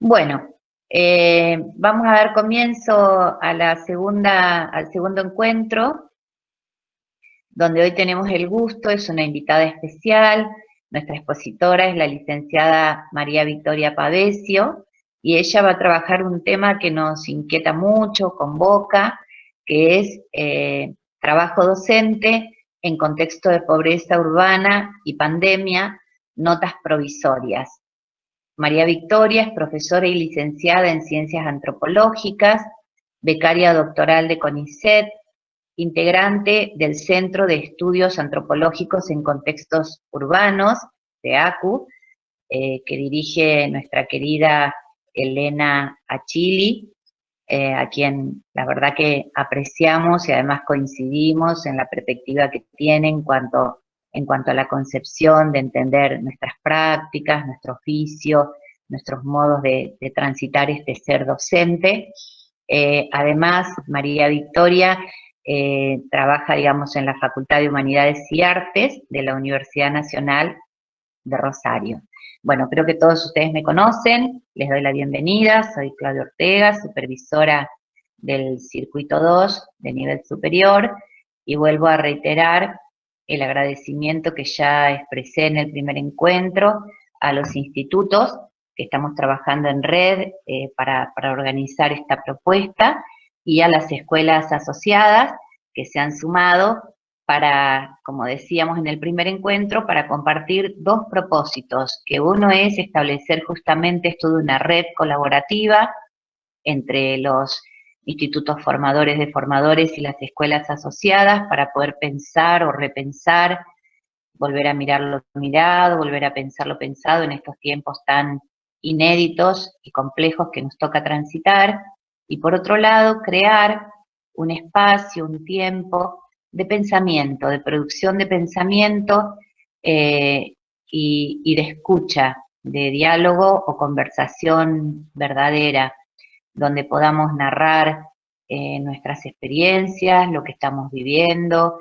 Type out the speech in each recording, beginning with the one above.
Bueno, vamos a dar comienzo a al segundo encuentro, donde hoy tenemos el gusto, es una invitada especial, nuestra expositora es la licenciada María Victoria Pavesio, y ella va a trabajar un tema que nos inquieta mucho, convoca, que es trabajo docente en contexto de pobreza urbana y pandemia, notas provisorias. María Victoria es profesora y licenciada en Ciencias Antropológicas, becaria doctoral de CONICET, integrante del Centro de Estudios Antropológicos en Contextos Urbanos, CEACU, que dirige nuestra querida Elena Achili, a quien la verdad que apreciamos y además coincidimos en la perspectiva que tiene en cuanto a la concepción de entender nuestras prácticas, nuestro oficio, nuestros modos de transitar este ser docente. Además, María Victoria trabaja, digamos, en la Facultad de Humanidades y Artes de la Universidad Nacional de Rosario. Bueno, creo que todos ustedes me conocen, les doy la bienvenida, soy Claudia Ortega, supervisora del Circuito 2 de nivel superior, y vuelvo a reiterar el agradecimiento que ya expresé en el primer encuentro a los institutos que estamos trabajando en red para organizar esta propuesta, y a las escuelas asociadas que se han sumado para, como decíamos en el primer encuentro, para compartir dos propósitos, que uno es establecer justamente esto de una red colaborativa entre los institutos formadores de formadores y las escuelas asociadas para poder pensar o repensar, volver a mirar lo mirado, volver a pensar lo pensado en estos tiempos tan inéditos y complejos que nos toca transitar, y por otro lado, crear un espacio, un tiempo de pensamiento, de producción de pensamiento y de escucha, de diálogo o conversación verdadera, donde podamos narrar nuestras experiencias, lo que estamos viviendo,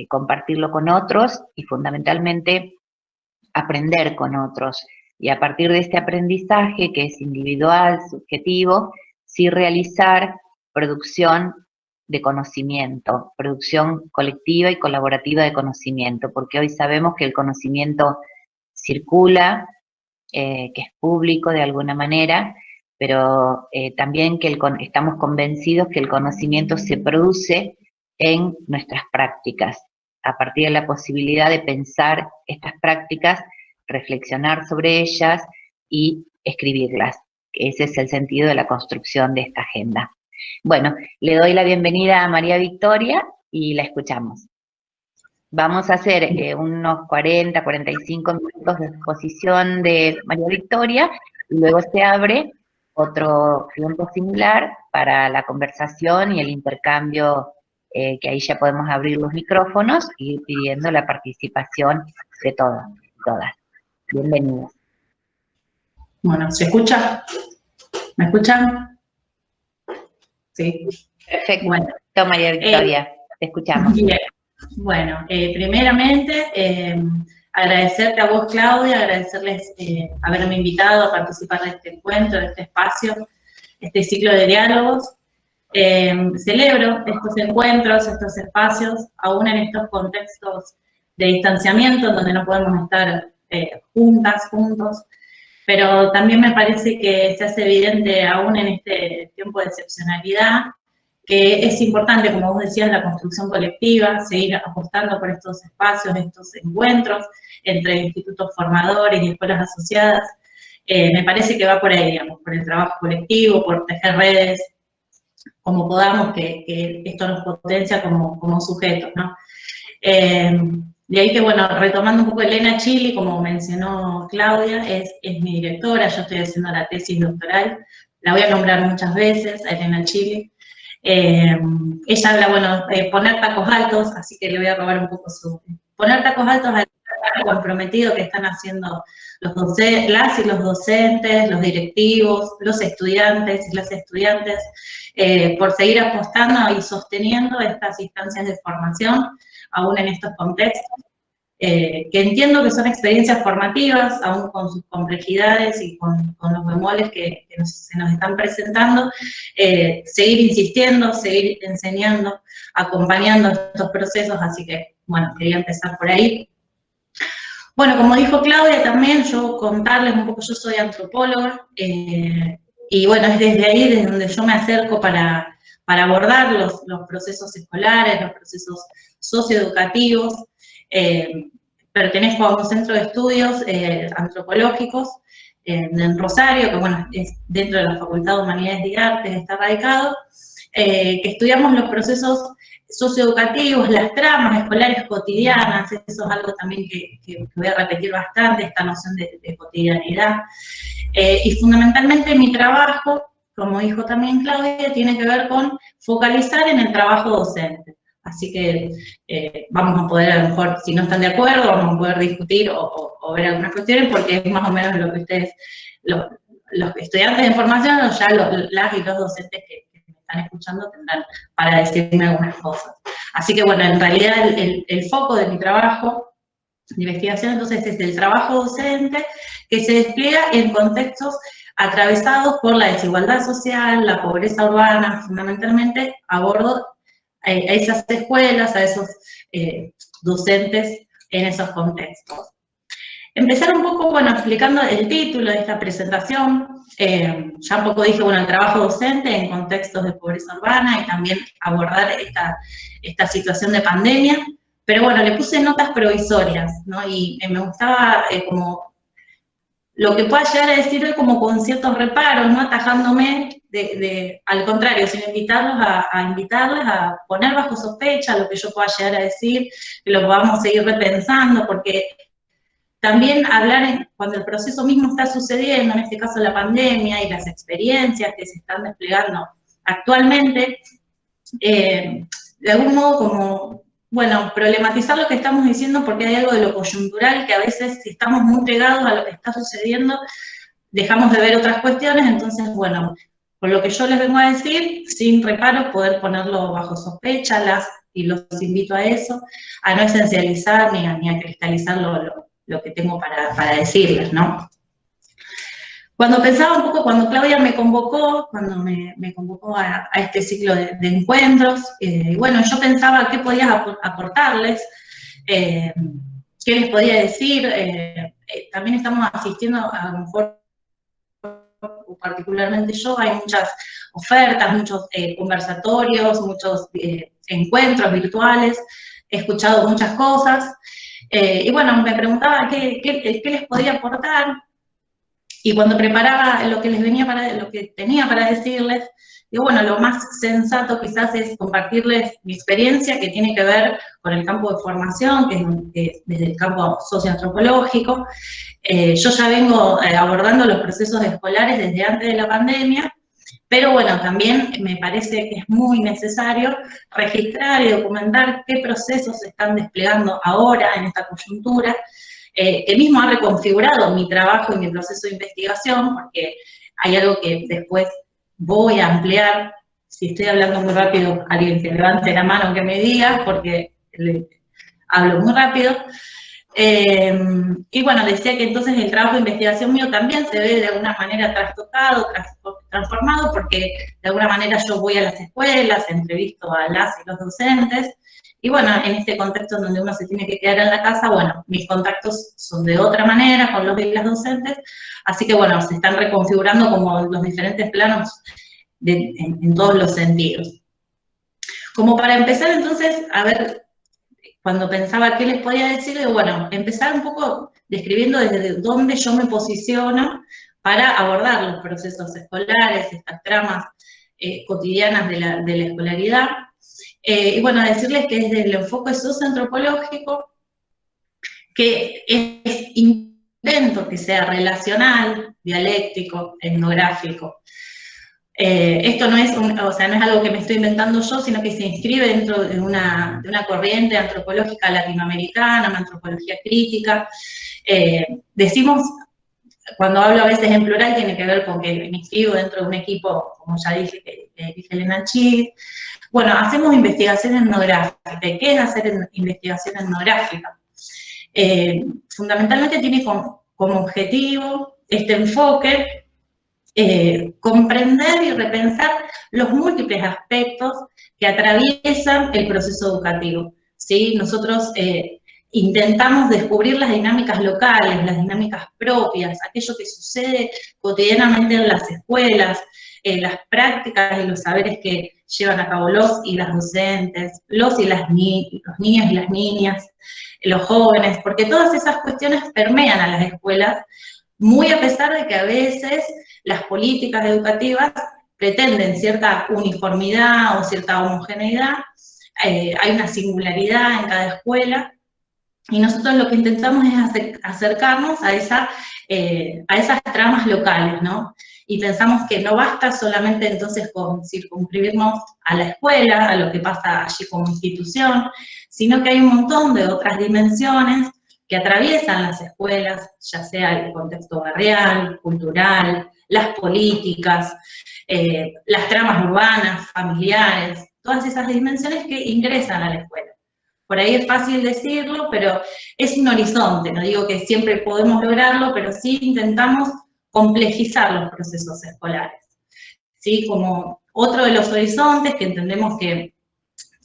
compartirlo con otros y fundamentalmente aprender con otros. Y a partir de este aprendizaje, que es individual, subjetivo, sí realizar producción de conocimiento, producción colectiva y colaborativa de conocimiento, porque hoy sabemos que el conocimiento circula, que es público de alguna manera, pero también que estamos convencidos que el conocimiento se produce en nuestras prácticas, a partir de la posibilidad de pensar estas prácticas, reflexionar sobre ellas y escribirlas. Ese es el sentido de la construcción de esta agenda. Bueno, le doy la bienvenida a María Victoria y la escuchamos. Vamos a hacer unos 40, 45 minutos de exposición de María Victoria, y luego se abre otro tiempo similar para la conversación y el intercambio, que ahí ya podemos abrir los micrófonos y pidiendo la participación de todos y todas. Bienvenidos. Bueno, ¿se escucha? ¿Me escuchan? Sí. Perfecto. Bueno, María Victoria, te escuchamos. Bien. Bueno, primeramente, agradecerte a vos, Claudia, agradecerles haberme invitado a participar de este encuentro, de este espacio, este ciclo de diálogos. Celebro estos encuentros, estos espacios, aún en estos contextos de distanciamiento, donde no podemos estar juntos, pero también me parece que se hace evidente aún en este tiempo de excepcionalidad que es importante, como vos decías, la construcción colectiva, seguir apostando por estos espacios, estos encuentros entre institutos formadores y escuelas asociadas. Me parece que va por ahí, digamos, por el trabajo colectivo, por tejer redes, como podamos, que esto nos potencia como sujetos, ¿no? De ahí que, bueno, retomando un poco Elena Achili, como mencionó Claudia, es mi directora, yo estoy haciendo la tesis doctoral, la voy a nombrar muchas veces, a Elena Achili. Ella habla, bueno, poner tacos altos, así que le voy a robar un poco poner tacos altos al comprometido que están haciendo las y los docentes, los directivos, los estudiantes y las estudiantes, por seguir apostando y sosteniendo estas instancias de formación, aún en estos contextos. que entiendo que son experiencias formativas, aún con sus complejidades y con los bemoles que se nos están presentando, seguir insistiendo, seguir enseñando, acompañando estos procesos, así que, bueno, quería empezar por ahí. Bueno, como dijo Claudia también, yo contarles un poco, yo soy antropóloga, y bueno, es desde ahí desde donde yo me acerco para abordar los procesos escolares, los procesos socioeducativos. Pertenezco a un centro de estudios antropológicos en Rosario, que bueno, es dentro de la Facultad de Humanidades y Artes, está radicado, que estudiamos los procesos socioeducativos, las tramas escolares cotidianas, eso es algo también que voy a repetir bastante, esta noción de cotidianidad. Y fundamentalmente mi trabajo, como dijo también Claudia, tiene que ver con focalizar en el trabajo docente. Así que vamos a poder, a lo mejor, si no están de acuerdo, vamos a poder discutir o ver algunas cuestiones, porque es más o menos lo que ustedes, los estudiantes de formación, o ya las y los docentes que me están escuchando tendrán para decirme algunas cosas. Así que bueno, en realidad el foco de mi trabajo de investigación entonces es el trabajo docente que se despliega en contextos atravesados por la desigualdad social, la pobreza urbana, fundamentalmente abordo a esas escuelas, a esos docentes en esos contextos. Empezar un poco, bueno, explicando el título de esta presentación. Ya un poco dije, bueno, el trabajo docente en contextos de pobreza urbana y también abordar esta situación de pandemia. Pero bueno, le puse notas provisorias, ¿no? Y me gustaba como lo que pueda llegar a decir hoy como con ciertos reparos, no atajándome al contrario, sino invitarles a poner bajo sospecha lo que yo pueda llegar a decir, que lo podamos seguir repensando, porque también hablar cuando el proceso mismo está sucediendo, en este caso la pandemia y las experiencias que se están desplegando actualmente, de algún modo como, bueno, problematizar lo que estamos diciendo porque hay algo de lo coyuntural que a veces si estamos muy pegados a lo que está sucediendo, dejamos de ver otras cuestiones, entonces, bueno, por lo que yo les vengo a decir, sin reparo, poder ponerlo bajo sospecha, y los invito a eso, a no esencializar ni a cristalizar lo que tengo para decirles, ¿no? Cuando pensaba un poco, cuando Claudia me convocó, cuando me convocó a este ciclo de encuentros, bueno, yo pensaba qué podía aportarles, qué les podía decir. También estamos asistiendo, a lo mejor, particularmente yo, hay muchas ofertas, muchos conversatorios, muchos encuentros virtuales, he escuchado muchas cosas, y bueno, me preguntaba qué les podía aportar. Y cuando preparaba lo que lo que tenía para decirles, digo, bueno, lo más sensato quizás es compartirles mi experiencia que tiene que ver con el campo de formación, que es desde el campo socioantropológico. Yo ya vengo abordando los procesos escolares desde antes de la pandemia, pero bueno, también me parece que es muy necesario registrar y documentar qué procesos se están desplegando ahora en esta coyuntura, que mismo ha reconfigurado mi trabajo y mi proceso de investigación, porque hay algo que después voy a ampliar. Si estoy hablando muy rápido, alguien que levante la mano que me diga, porque hablo muy rápido. Y bueno, decía que entonces el trabajo de investigación mío también se ve de alguna manera trastocado, transformado, porque de alguna manera yo voy a las escuelas, entrevisto a las y los docentes, y bueno, en este contexto en donde uno se tiene que quedar en la casa, bueno, mis contactos son de otra manera con los y las docentes, así que bueno, se están reconfigurando como los diferentes planos en todos los sentidos. Como para empezar entonces, a ver, cuando pensaba qué les podía decir, digo, bueno, empezar un poco describiendo desde dónde yo me posiciono para abordar los procesos escolares, estas tramas cotidianas de la escolaridad. Y bueno, decirles que desde el enfoque socioantropológico, que intento que sea relacional, dialéctico, etnográfico. Esto no es, no es algo que me estoy inventando yo, sino que se inscribe dentro de una corriente antropológica latinoamericana, una antropología crítica. Decimos, cuando hablo a veces en plural, tiene que ver con que me inscribo dentro de un equipo, como ya dije, que dije Elena Chig. Bueno, hacemos investigación etnográfica. ¿Qué es hacer investigación etnográfica? fundamentalmente tiene como objetivo este enfoque, comprender y repensar los múltiples aspectos que atraviesan el proceso educativo, ¿sí? Nosotros intentamos descubrir las dinámicas locales, las dinámicas propias, aquello que sucede cotidianamente en las escuelas, las prácticas y los saberes que llevan a cabo los y las docentes, los niños y las niñas, los jóvenes, porque todas esas cuestiones permean a las escuelas, muy a pesar de que a veces las políticas educativas pretenden cierta uniformidad o cierta homogeneidad, hay una singularidad en cada escuela, y nosotros lo que intentamos es acercarnos a esas tramas locales, ¿no? Y pensamos que no basta solamente entonces con circunscribirnos a la escuela, a lo que pasa allí como institución, sino que hay un montón de otras dimensiones que atraviesan las escuelas, ya sea el contexto barrial, cultural, las políticas, las tramas urbanas, familiares, todas esas dimensiones que ingresan a la escuela. Por ahí es fácil decirlo, pero es un horizonte, no digo que siempre podemos lograrlo, pero sí intentamos complejizar los procesos escolares, ¿sí? Como otro de los horizontes que entendemos que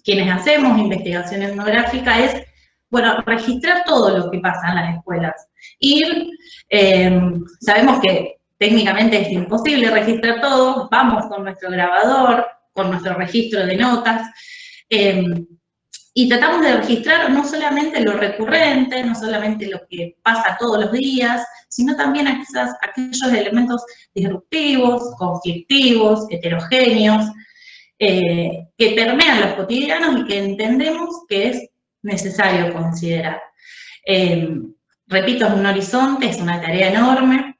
quienes hacemos investigación etnográfica es, bueno, registrar todo lo que pasa en las escuelas. Sabemos que técnicamente es imposible registrar todo, vamos con nuestro grabador, con nuestro registro de notas, y tratamos de registrar no solamente lo recurrente, no solamente lo que pasa todos los días, sino también aquellos elementos disruptivos, conflictivos, heterogéneos, que permean los cotidianos y que entendemos que es necesario considerar. Repito, es un horizonte, es una tarea enorme.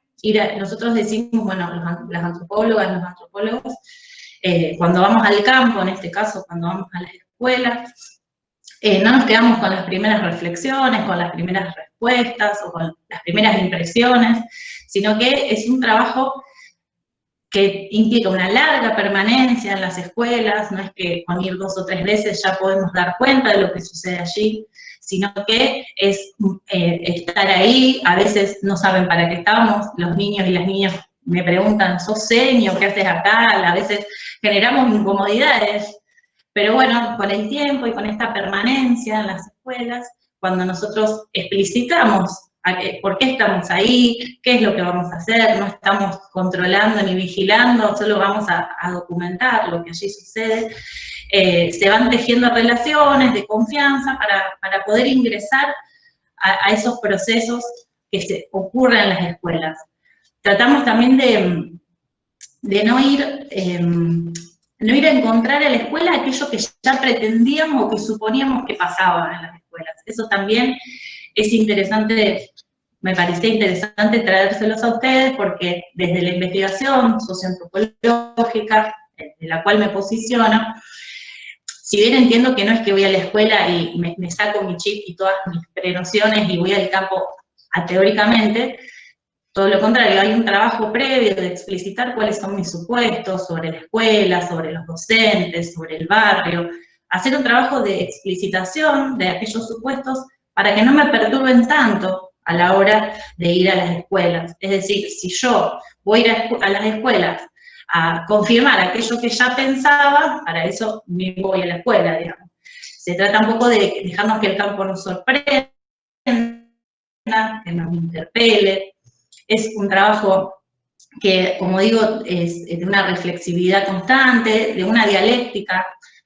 Nosotros decimos, bueno, las antropólogas, los antropólogos, cuando vamos al campo, en este caso, cuando vamos a las escuelas, no nos quedamos con las primeras reflexiones, con las primeras respuestas o con las primeras impresiones, sino que es un trabajo que implica una larga permanencia en las escuelas, no es que con ir 2 o 3 veces ya podemos dar cuenta de lo que sucede allí, sino que es estar ahí, a veces no saben para qué estamos, los niños y las niñas me preguntan, ¿sos seño? ¿Qué haces acá? A veces generamos incomodidades. Pero bueno, con el tiempo y con esta permanencia en las escuelas, cuando nosotros explicitamos por qué estamos ahí, qué es lo que vamos a hacer, no estamos controlando ni vigilando, solo vamos a documentar lo que allí sucede, se van tejiendo relaciones de confianza para poder ingresar a esos procesos que se ocurren en las escuelas. Tratamos también de no ir a encontrar en la escuela aquello que ya pretendíamos o que suponíamos que pasaba en las escuelas. Eso también es interesante, me parecía interesante traérselos a ustedes porque desde la investigación socioantropológica, de la cual me posiciono, si bien entiendo que no es que voy a la escuela y me saco mi chip y todas mis prenociones y voy al campo teóricamente, todo lo contrario, hay un trabajo previo de explicitar cuáles son mis supuestos sobre la escuela, sobre los docentes, sobre el barrio, hacer un trabajo de explicitación de aquellos supuestos para que no me perturben tanto a la hora de ir a las escuelas. Es decir, si yo voy a ir a las escuelas a confirmar aquello que ya pensaba, para eso me voy a la escuela, digamos. Se trata un poco de dejarnos que el campo nos sorprenda, que nos interpele. Es un trabajo que, como digo, es de una reflexividad constante, de una dialéctica,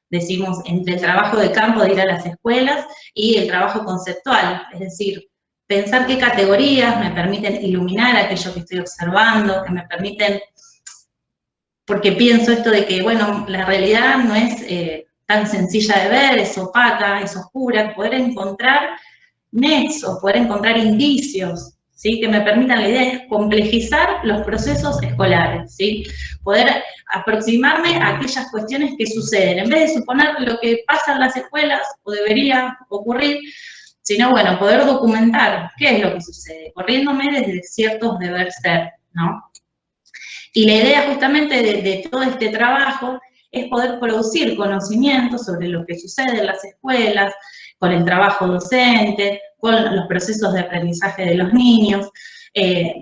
decimos, entre el trabajo de campo de ir a las escuelas y el trabajo conceptual, es decir, pensar qué categorías me permiten iluminar aquello que estoy observando, que me permiten, porque pienso esto de que, bueno, la realidad no es tan sencilla de ver, es opaca, es oscura, poder encontrar nexos, poder encontrar indicios, ¿sí? Que me permitan, la idea es complejizar los procesos escolares, ¿sí? Poder aproximarme a aquellas cuestiones que suceden, en vez de suponer lo que pasa en las escuelas o debería ocurrir, sino, bueno, poder documentar qué es lo que sucede, corriéndome desde ciertos deber ser, ¿no? Y la idea justamente de todo este trabajo es poder producir conocimiento sobre lo que sucede en las escuelas, con el trabajo docente, con los procesos de aprendizaje de los niños,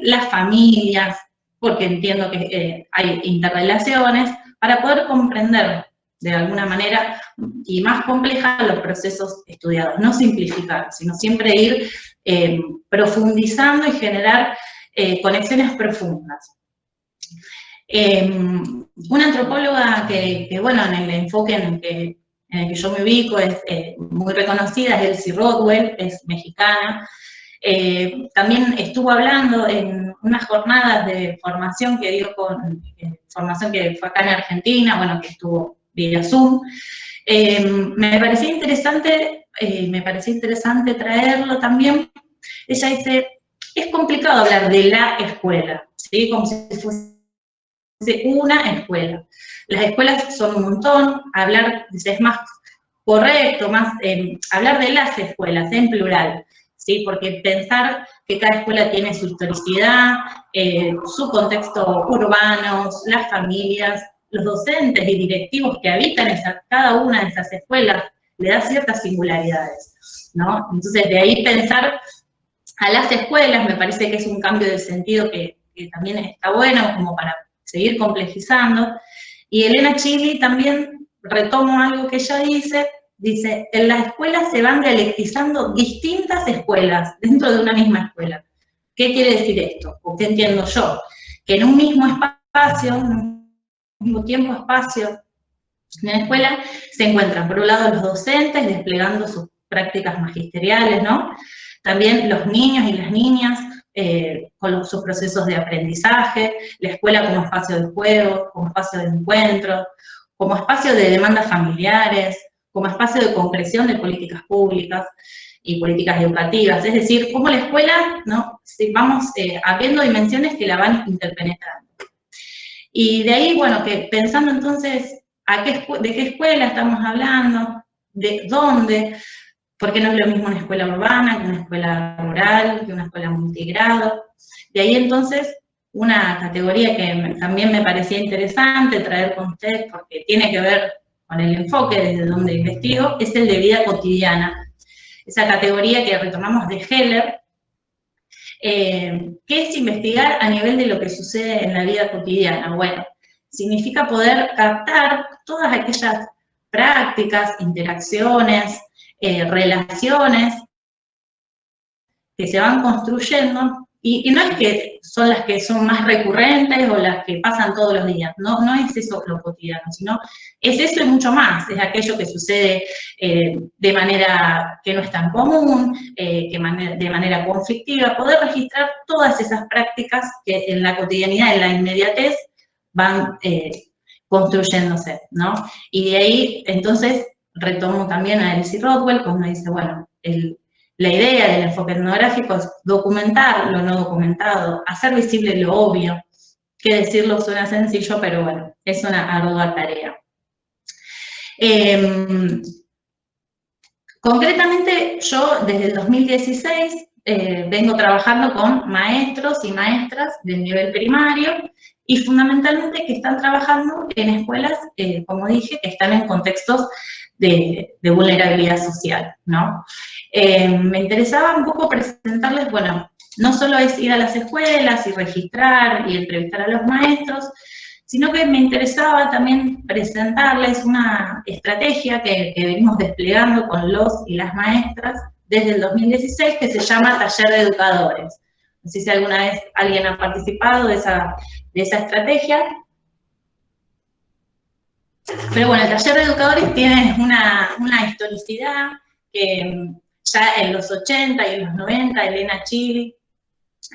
las familias, porque entiendo que hay interrelaciones, para poder comprender de alguna manera y más compleja los procesos estudiados. No simplificar, sino siempre ir profundizando y generar conexiones profundas. Una antropóloga que, bueno, en el enfoque en el que yo me ubico es muy reconocida, es Elsie Rodwell, es mexicana. También estuvo hablando en unas jornadas de formación que dio formación que fue acá en Argentina, bueno, que estuvo vía Zoom. Me parecía interesante traerlo también. Ella dice, es complicado hablar de la escuela, ¿sí? Como si fuese una escuela. Las escuelas son un montón, es más correcto, hablar de las escuelas en plural, ¿sí? Porque pensar que cada escuela tiene su historicidad, su contexto urbano, las familias, los docentes y directivos que habitan cada una de esas escuelas, le da ciertas singularidades, ¿no? Entonces, de ahí pensar a las escuelas me parece que es un cambio de sentido que también está bueno, como para seguir complejizando. Y Elena Chili también, retomo algo que ella dice, en las escuelas se van dialectizando distintas escuelas dentro de una misma escuela. ¿Qué quiere decir esto? ¿O qué entiendo yo? Que en un mismo espacio, en un mismo tiempo-espacio, en la escuela se encuentran, por un lado, los docentes desplegando sus prácticas magisteriales, ¿no? También los niños y las niñas con sus procesos de aprendizaje, la escuela como espacio de juego, como espacio de encuentro, como espacio de demandas familiares, como espacio de concreción de políticas públicas y políticas educativas. Es decir, como la escuela, ¿no? Vamos abriendo dimensiones que la van interpenetrando. Y de ahí, bueno, que pensando entonces de qué escuela estamos hablando, de dónde, porque no es lo mismo una escuela urbana que una escuela rural, que una escuela multigrado. De ahí entonces una categoría que también me parecía interesante traer con ustedes porque tiene que ver con el enfoque desde donde investigo, es el de vida cotidiana. Esa categoría que retomamos de Heller, ¿qué es investigar a nivel de lo que sucede en la vida cotidiana? Bueno, significa poder captar todas aquellas prácticas, interacciones, relaciones que se van construyendo y no es que son las que son más recurrentes o las que pasan todos los días, no es eso lo cotidiano, sino es eso y mucho más, es aquello que sucede de manera que no es tan común, de manera conflictiva, poder registrar todas esas prácticas que en la cotidianidad, en la inmediatez, van construyéndose, ¿no? Y de ahí, entonces, retomo también a Elsie Rodwell cuando dice, bueno, la idea del enfoque etnográfico es documentar lo no documentado, hacer visible lo obvio, que decirlo suena sencillo, pero bueno, es una ardua tarea. Concretamente, yo desde el 2016 vengo trabajando con maestros y maestras del nivel primario y fundamentalmente que están trabajando en escuelas, como dije, que están en contextos de vulnerabilidad social, ¿no? Me interesaba un poco presentarles, bueno, no solo es ir a las escuelas y registrar y entrevistar a los maestros, sino que me interesaba también presentarles una estrategia que venimos desplegando con los y las maestras desde el 2016 que se llama Taller de Educadores. No sé si alguna vez alguien ha participado de esa estrategia. Pero bueno, el Taller de Educadores tiene una historicidad que ya en los 80 y en los 90, Elena Chili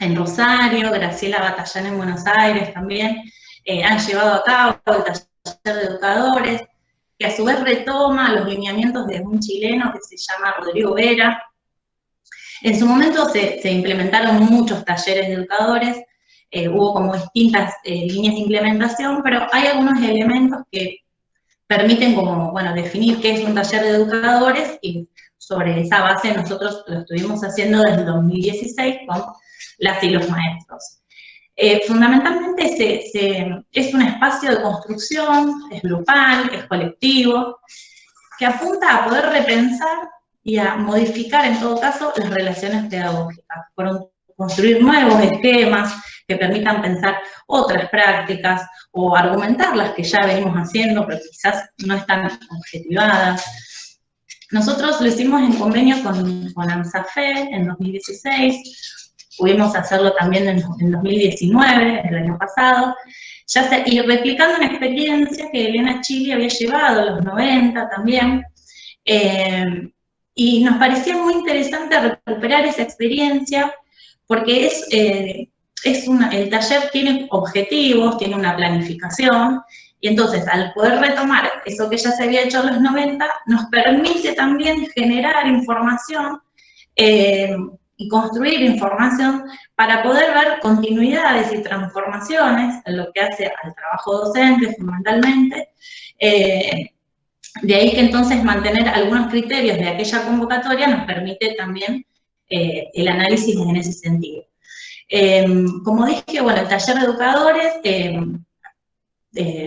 en Rosario, Graciela Batallán en Buenos Aires también, han llevado a cabo el Taller de Educadores, que a su vez retoma los lineamientos de un chileno que se llama Rodrigo Vera. En su momento se implementaron muchos talleres de educadores, hubo como distintas líneas de implementación, pero hay algunos elementos que permiten como, bueno, definir qué es un taller de educadores y sobre esa base nosotros lo estuvimos haciendo desde el 2016 con las y los maestros. Fundamentalmente es un espacio de construcción, es grupal, es colectivo, que apunta a poder repensar y a modificar en todo caso las relaciones pedagógicas, construir nuevos esquemas que permitan pensar otras prácticas o argumentar las que ya venimos haciendo, pero quizás no están objetivadas. Nosotros lo hicimos en convenio con AMSAFE en 2016, pudimos hacerlo también en 2019, el año pasado, y replicando una experiencia que Elena Chili había llevado en los 90 también, y nos parecía muy interesante recuperar esa experiencia porque el taller tiene objetivos, tiene una planificación, y entonces al poder retomar eso que ya se había hecho en los 90, nos permite también generar información y construir información para poder ver continuidades y transformaciones en lo que hace al trabajo docente fundamentalmente. De ahí que entonces mantener algunos criterios de aquella convocatoria nos permite también el análisis en ese sentido. Como dije, bueno, el taller de educadores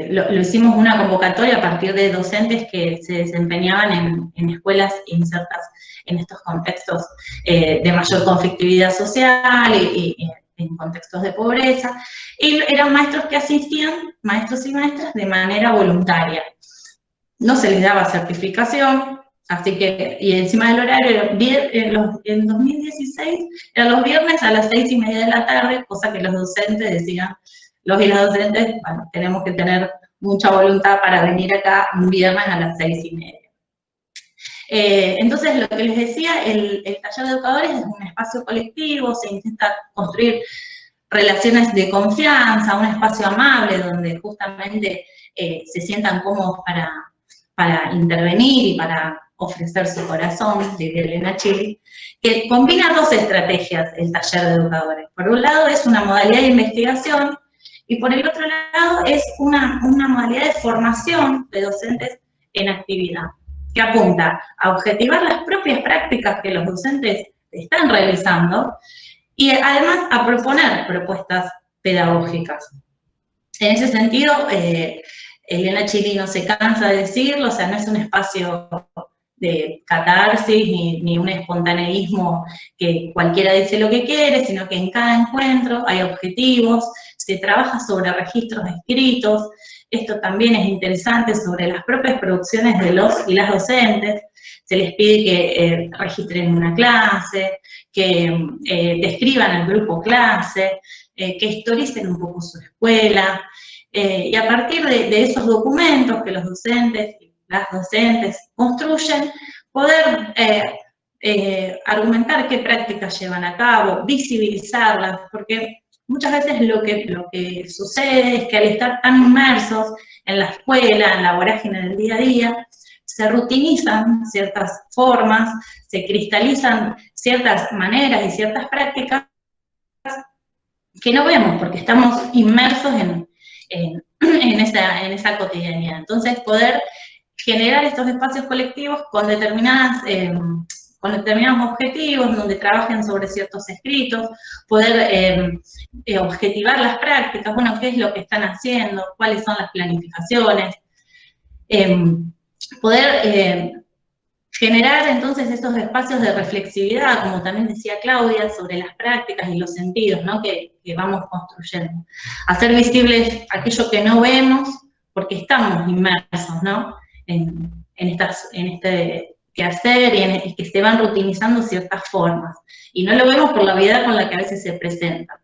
lo hicimos una convocatoria a partir de docentes que se desempeñaban en escuelas insertas en estos contextos de mayor conflictividad social y en contextos de pobreza, y eran maestros que asistían, maestros y maestras, de manera voluntaria. No se les daba certificación, así que, y encima del horario, en 2016, eran los viernes a las 6:30 de la tarde, cosa que los docentes decían, los y las docentes, bueno, tenemos que tener mucha voluntad para venir acá un viernes a las 6:30. Entonces, lo que les decía, el taller de educadores es un espacio colectivo, se intenta construir relaciones de confianza, un espacio amable donde justamente se sientan cómodos para intervenir y para ofrecer su corazón, diría Elena Chili, que combina dos estrategias el taller de educadores. Por un lado es una modalidad de investigación y por el otro lado es una modalidad de formación de docentes en actividad, que apunta a objetivar las propias prácticas que los docentes están realizando y además a proponer propuestas pedagógicas. En ese sentido, Elena Chili no se cansa de decirlo, o sea, no es un espacio de catarsis ni un espontaneísmo que cualquiera dice lo que quiere, sino que en cada encuentro hay objetivos, se trabaja sobre registros escritos. Esto también es interesante sobre las propias producciones de los y las docentes. Se les pide que registren una clase, que describan el grupo clase, que historicen un poco su escuela, y a partir de esos documentos que los docentes y las docentes construyen, poder argumentar qué prácticas llevan a cabo, visibilizarlas, porque muchas veces lo que sucede es que al estar tan inmersos en la escuela, en la vorágine del día a día, se rutinizan ciertas formas, se cristalizan ciertas maneras y ciertas prácticas que no vemos porque estamos inmersos en esa cotidianidad. Entonces, poder generar estos espacios colectivos con determinados objetivos, donde trabajen sobre ciertos escritos, poder objetivar las prácticas, bueno, qué es lo que están haciendo, cuáles son las planificaciones, poder generar entonces estos espacios de reflexividad, como también decía Claudia, sobre las prácticas y los sentidos, ¿no?, que vamos construyendo. Hacer visibles aquello que no vemos, porque estamos inmersos, ¿no?, en este quehacer y que se van rutinizando ciertas formas. Y no lo vemos por la vida con la que a veces se presenta.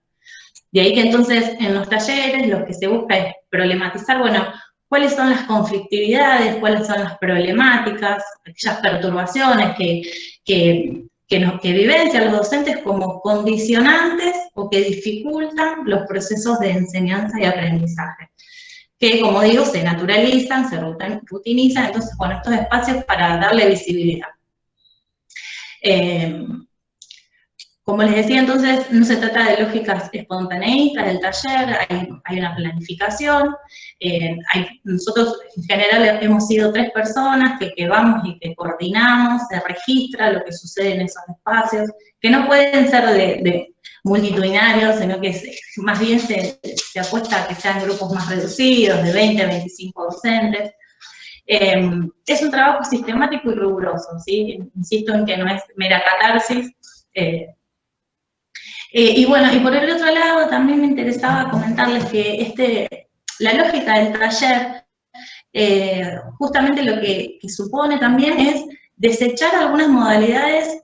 De ahí que entonces en los talleres lo que se busca es problematizar, bueno, cuáles son las conflictividades, cuáles son las problemáticas, aquellas perturbaciones que vivencian los docentes como condicionantes o que dificultan los procesos de enseñanza y aprendizaje, que, como digo, se naturalizan, se rutinizan, entonces, bueno, estos espacios para darle visibilidad. Como les decía, entonces, no se trata de lógicas espontaneístas del taller, hay una planificación. Nosotros, en general, hemos sido 3 personas que vamos y que coordinamos, se registra lo que sucede en esos espacios, que no pueden ser de multitudinarios, sino que más bien se apuesta a que sean grupos más reducidos, de 20 a 25 docentes. Es un trabajo sistemático y riguroso, ¿sí? Insisto en que no es mera catarsis. Y bueno, y por el otro lado también me interesaba comentarles que la lógica del taller, justamente lo que supone también es desechar algunas modalidades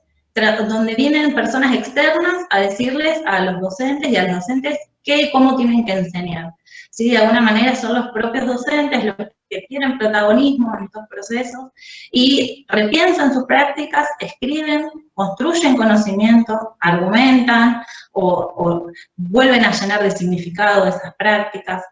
donde vienen personas externas a decirles a los docentes y a los docentes qué y cómo tienen que enseñar. ¿Sí? De alguna manera son los propios docentes los que tienen protagonismo en estos procesos y repiensan sus prácticas, escriben, construyen conocimiento, argumentan o vuelven a llenar de significado esas prácticas.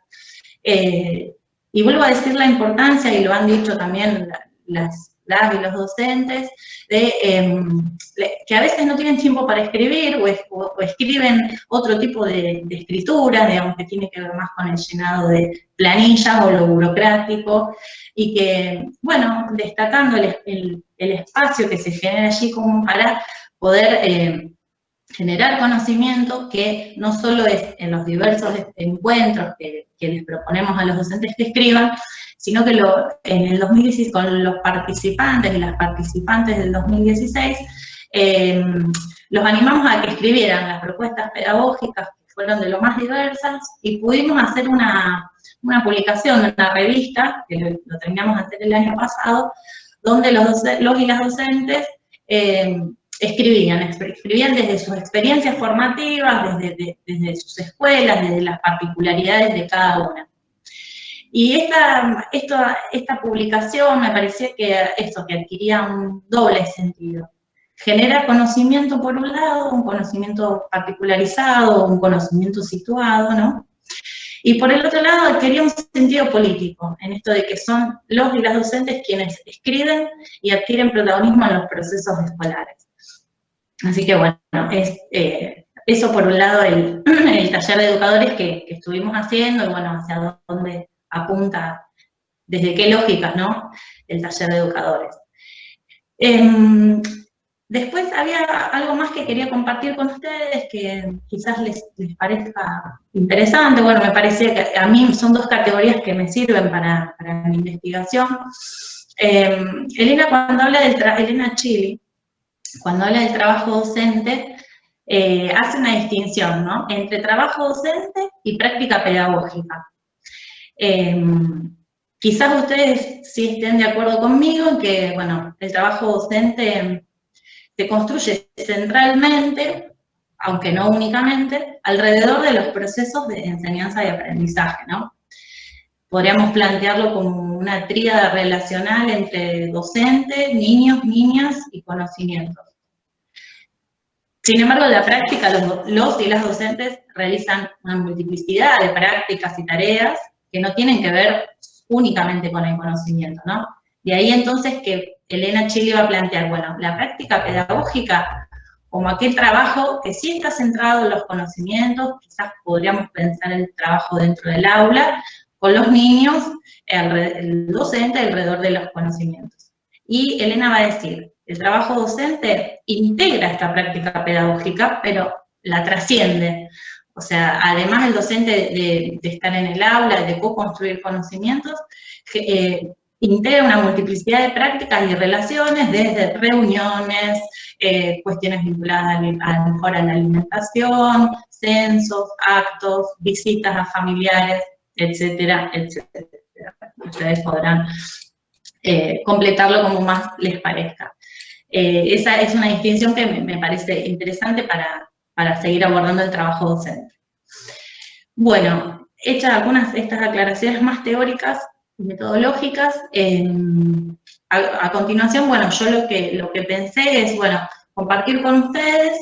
Y vuelvo a decir la importancia, y lo han dicho también las y los docentes, que a veces no tienen tiempo para escribir o escriben otro tipo de escritura, digamos, que tiene que ver más con el llenado de planillas o lo burocrático, y que, bueno, destacando el espacio que se genera allí como para poder generar conocimiento, que no solo es en los diversos encuentros que les proponemos a los docentes que escriban, sino que en el 2016, con los participantes y las participantes del 2016, los animamos a que escribieran las propuestas pedagógicas, que fueron de lo más diversas, y pudimos hacer una publicación de una revista, que lo terminamos de hacer el año pasado, donde los y las docentes escribían desde sus experiencias formativas, desde sus escuelas, desde las particularidades de cada una. Y esta publicación me parecía que adquiría un doble sentido. Genera conocimiento por un lado, un conocimiento particularizado, un conocimiento situado, ¿no? Y por el otro lado adquiría un sentido político, en esto de que son los y las docentes quienes escriben y adquieren protagonismo en los procesos escolares. Así que bueno, eso por un lado el taller de educadores que estuvimos haciendo, y bueno, hacia dónde apunta, desde qué lógicas, ¿no?, el taller de educadores. Después había algo más que quería compartir con ustedes, que quizás les parezca interesante. Bueno, me parecía que a mí son dos categorías que me sirven para mi investigación. Elena Chili, cuando habla del trabajo docente, hace una distinción, ¿no?, entre trabajo docente y práctica pedagógica. Quizás ustedes sí estén de acuerdo conmigo en que, bueno, el trabajo docente se construye centralmente, aunque no únicamente, alrededor de los procesos de enseñanza y aprendizaje, ¿no? Podríamos plantearlo como una tríada relacional entre docente, niños, niñas y conocimientos. Sin embargo, en la práctica, los y las docentes realizan una multiplicidad de prácticas y tareas que no tienen que ver únicamente con el conocimiento, ¿no? De ahí entonces que Elena Chili va a plantear, bueno, la práctica pedagógica como aquel trabajo que sí está centrado en los conocimientos, quizás podríamos pensar el trabajo dentro del aula, con los niños, el docente alrededor de los conocimientos. Y Elena va a decir, el trabajo docente integra esta práctica pedagógica, pero la trasciende. O sea, además el docente de estar en el aula, de co-construir conocimientos, integra una multiplicidad de prácticas y relaciones, desde reuniones, cuestiones vinculadas a lo mejor a la alimentación, censos, actos, visitas a familiares, etcétera, etcétera. Ustedes podrán completarlo como más les parezca. Esa es una distinción que me parece interesante para seguir abordando el trabajo docente. Bueno, hechas algunas de estas aclaraciones más teóricas y metodológicas, a continuación, bueno, yo lo que pensé es, bueno, compartir con ustedes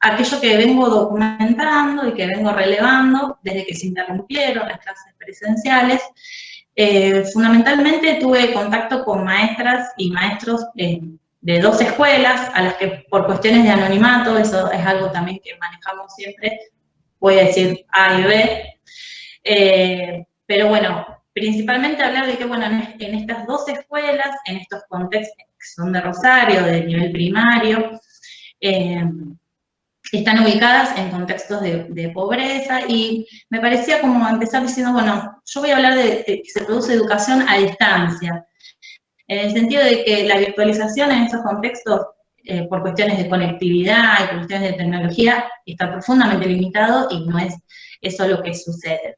aquello que vengo documentando y que vengo relevando desde que se interrumpieron las clases presenciales. Fundamentalmente tuve contacto con maestras y maestros de dos escuelas, a las que por cuestiones de anonimato, eso es algo también que manejamos siempre, voy a decir A y B, pero bueno, principalmente hablar de que, bueno, en estas dos escuelas, en estos contextos que son de Rosario, de nivel primario, están ubicadas en contextos de pobreza, y me parecía como empezar diciendo, bueno, yo voy a hablar de que se produce educación a distancia. en el sentido de que la virtualización en estos contextos, por cuestiones de conectividad y por cuestiones de tecnología, está profundamente limitado y no es eso lo que sucede.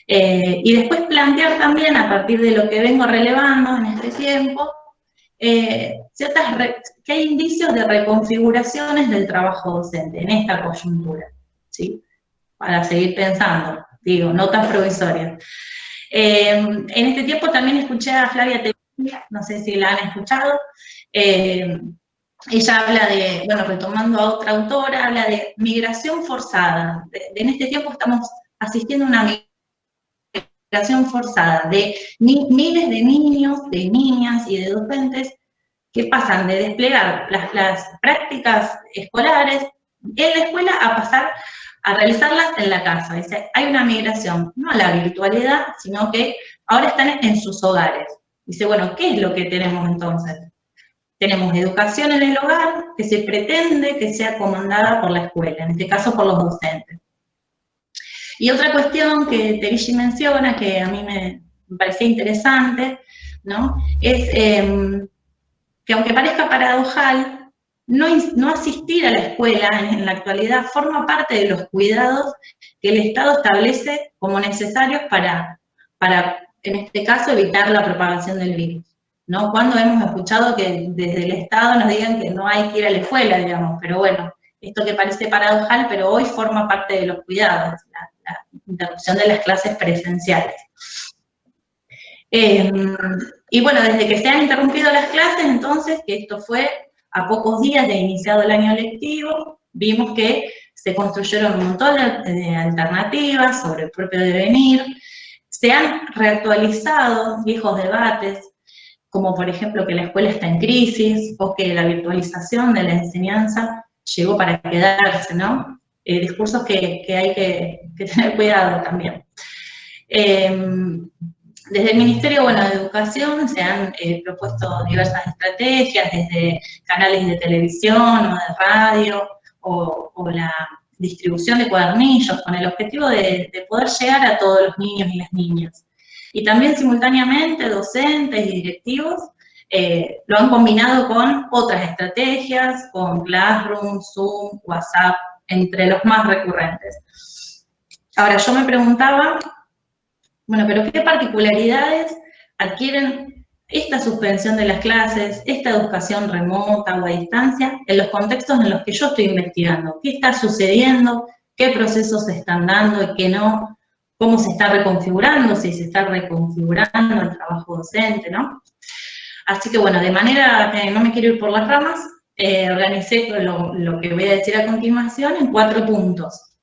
Y después plantear también, a partir de lo que vengo relevando en este tiempo, que hay indicios de reconfiguraciones del trabajo docente en esta coyuntura, ¿sí? Para seguir pensando, digo, notas provisorias. En este tiempo también escuché a Flavia Tejeda, no sé si la han escuchado, ella habla de, bueno, retomando a otra autora, habla de migración forzada. En este tiempo estamos asistiendo a una migración forzada de miles de niños, de niñas y de docentes que pasan de desplegar las prácticas escolares en la escuela a pasar a realizarlas en la casa. Dice, hay una migración, no a la virtualidad, sino que ahora están en sus hogares. Dice, bueno, ¿qué es lo que tenemos entonces? Tenemos educación en el hogar que se pretende que sea comandada por la escuela, en este caso por los docentes. Y otra cuestión que Terigi menciona, que a mí me parecía interesante, ¿no? Es que aunque parezca paradojal, no asistir a la escuela en la actualidad forma parte de los cuidados que el Estado establece como necesarios para en este caso, evitar la propagación del virus, ¿no? Cuando hemos escuchado que desde el Estado nos digan que no hay que ir a la escuela, digamos, pero bueno, esto que parece paradojal, pero hoy forma parte de los cuidados, la interrupción de las clases presenciales. Y bueno, desde que se han interrumpido las clases, entonces, que esto fue a pocos días de iniciado el año lectivo, vimos que se construyeron un montón de alternativas sobre el propio devenir, se han reactualizado viejos debates, como por ejemplo que la escuela está en crisis, o que la virtualización de la enseñanza llegó para quedarse, ¿no? Discursos que hay que tener cuidado también. Desde el Ministerio, bueno, de Educación se han propuesto diversas estrategias, desde canales de televisión o de radio, o la distribución de cuadernillos, con el objetivo de poder llegar a todos los niños y las niñas. Y también simultáneamente docentes y directivos lo han combinado con otras estrategias, con Classroom, Zoom, WhatsApp, entre los más recurrentes. Ahora, yo me preguntaba, bueno, pero ¿qué particularidades adquieren esta suspensión de las clases, esta educación remota o a distancia, en los contextos en los que yo estoy investigando? ¿Qué está sucediendo? ¿Qué procesos se están dando y qué no? ¿Cómo se está reconfigurando? Si se está reconfigurando el trabajo docente, ¿no? Así que bueno, de manera que no me quiero ir por las ramas, organicé lo que voy a decir a continuación en 4 puntos.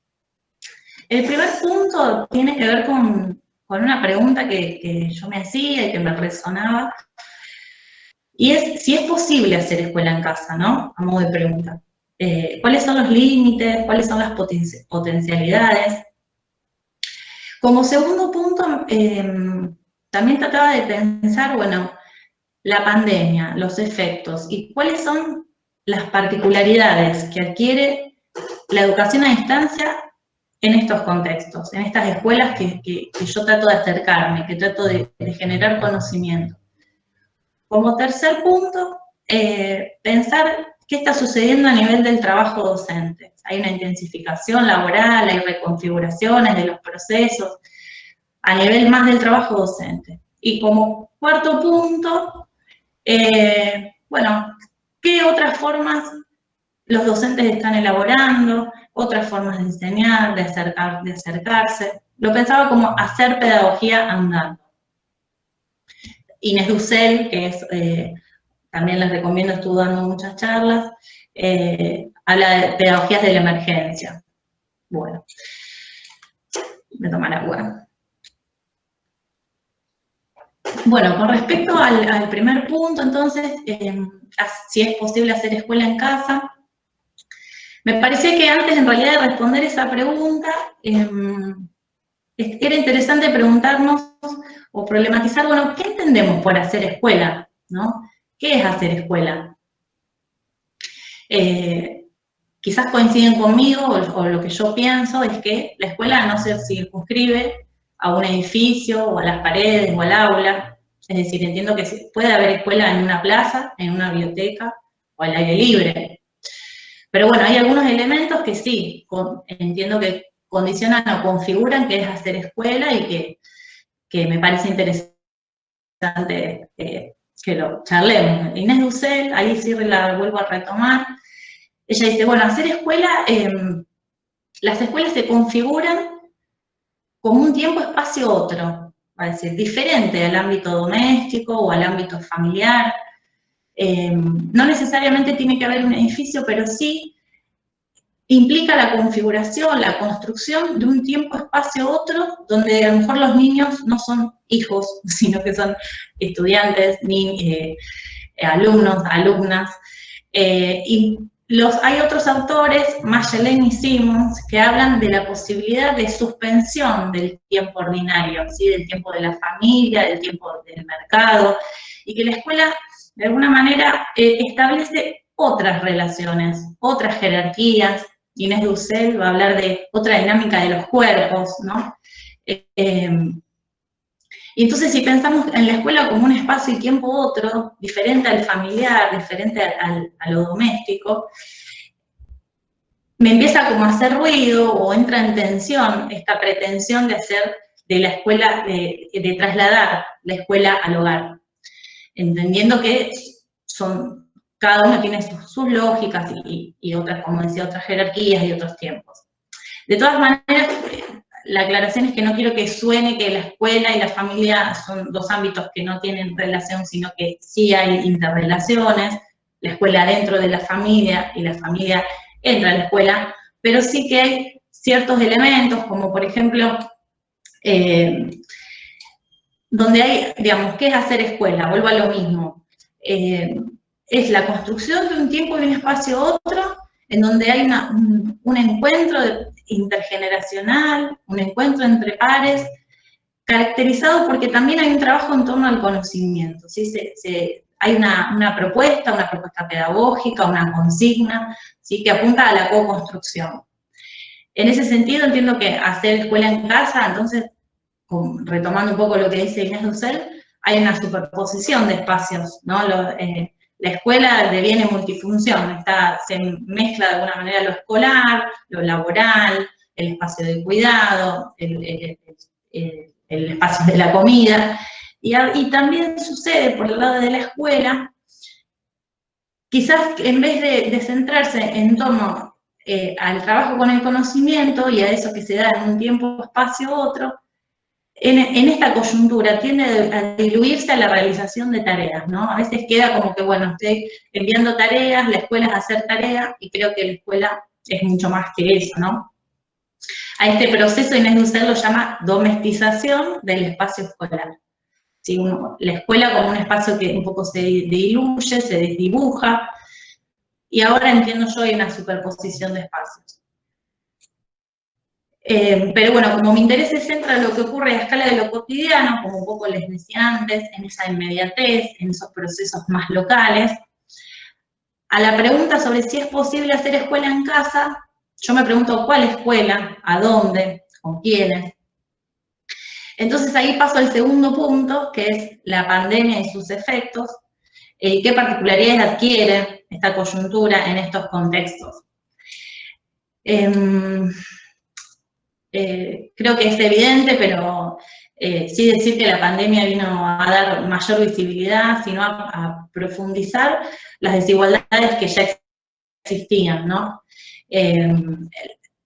El primer punto tiene que ver con una pregunta que yo me hacía y que me resonaba, y es si es posible hacer escuela en casa, ¿no? A modo de pregunta. ¿Cuáles son los límites? ¿Cuáles son las potencialidades? Como segundo punto, también trataba de pensar, bueno, la pandemia, los efectos, y cuáles son las particularidades que adquiere la educación a distancia en estos contextos, en estas escuelas que yo trato de acercarme, que trato de generar conocimiento. Como tercer punto, pensar qué está sucediendo a nivel del trabajo docente. Hay una intensificación laboral, hay reconfiguraciones de los procesos, a nivel más del trabajo docente. Y como cuarto punto, bueno, ¿qué otras formas los docentes están elaborando? Otras formas de enseñar, de acercarse. Lo pensaba como hacer pedagogía andando. Inés Dussel, que es, también les recomiendo, estuvo dando muchas charlas, habla de pedagogías de la emergencia. Bueno, me tomar agua. Bueno, con respecto al primer punto, entonces, si es posible hacer escuela en casa, me parecía que antes, en realidad, de responder esa pregunta, era interesante preguntarnos o problematizar, bueno, ¿qué entendemos por hacer escuela? ¿No? ¿Qué es hacer escuela? Quizás coinciden conmigo, o lo que yo pienso es que la escuela no se circunscribe a un edificio, o a las paredes, o al aula, Es decir, entiendo que puede haber escuela en una plaza, en una biblioteca o al aire libre. Pero bueno, hay algunos elementos que sí, entiendo que condicionan o configuran que es hacer escuela y que me parece interesante que lo charlemos. Inés Dussel, ahí sí la vuelvo a retomar. Ella dice, bueno, hacer escuela, las escuelas se configuran como un tiempo-espacio otro, va a decir, diferente al ámbito doméstico o al ámbito familiar. No necesariamente tiene que haber un edificio, pero sí implica la configuración, la construcción de un tiempo-espacio otro, donde a lo mejor los niños no son hijos, sino que son estudiantes, alumnos, alumnas. Y hay otros autores, Marjolaine y Simons, que hablan de la posibilidad de suspensión del tiempo ordinario, ¿sí? Del tiempo de la familia, del tiempo del mercado, y que la escuela, de alguna manera, establece otras relaciones, otras jerarquías. Inés Dussel va a hablar de otra dinámica de los cuerpos, ¿no? Y entonces si pensamos en la escuela como un espacio y tiempo otro, diferente al familiar, diferente a lo doméstico, me empieza como a hacer ruido o entra en tensión esta pretensión de hacer de la escuela, de trasladar la escuela al hogar, entendiendo que cada uno tiene sus lógicas y otras, como decía, otras jerarquías y otros tiempos. De todas maneras, la aclaración es que no quiero que suene que la escuela y la familia son dos ámbitos que no tienen relación, sino que sí hay interrelaciones, la escuela dentro de la familia y la familia entra a la escuela, pero sí que hay ciertos elementos, como por ejemplo, donde hay, digamos, ¿qué es hacer escuela? Vuelvo a lo mismo. Es la construcción de un tiempo y un espacio otro, en donde hay un encuentro intergeneracional, un encuentro entre pares, caracterizado porque también hay un trabajo en torno al conocimiento, ¿sí? Hay una propuesta pedagógica, una consigna, ¿sí? Que apunta a la co-construcción. En ese sentido entiendo que hacer escuela en casa, entonces, retomando un poco lo que dice Inés Dussel, hay una superposición de espacios, ¿no? La escuela deviene multifunción, se mezcla de alguna manera lo escolar, lo laboral, el espacio de cuidado, el espacio de la comida, y también sucede por el lado de la escuela, quizás en vez de centrarse en torno al trabajo con el conocimiento y a eso que se da en un tiempo, espacio, otro, en esta coyuntura tiende a diluirse a la realización de tareas, ¿no? A veces queda como que, bueno, estoy enviando tareas, la escuela es hacer tareas, y creo que la escuela es mucho más que eso, ¿no? A este proceso Inés Dussel lo llama domestización del espacio escolar. ¿Sí? La escuela como un espacio que un poco se diluye, se desdibuja, y ahora entiendo yo hay una superposición de espacios. Pero bueno, como mi interés se centra en lo que ocurre a escala de lo cotidiano, como un poco les decía antes, en esa inmediatez, en esos procesos más locales, a la pregunta sobre si es posible hacer escuela en casa, yo me pregunto cuál escuela, a dónde, con quiénes. Entonces ahí paso al segundo punto, que es la pandemia y sus efectos, qué particularidades adquiere esta coyuntura en estos contextos. Creo que es evidente, pero sí decir que la pandemia vino a dar mayor visibilidad, sino a profundizar las desigualdades que ya existían, ¿no?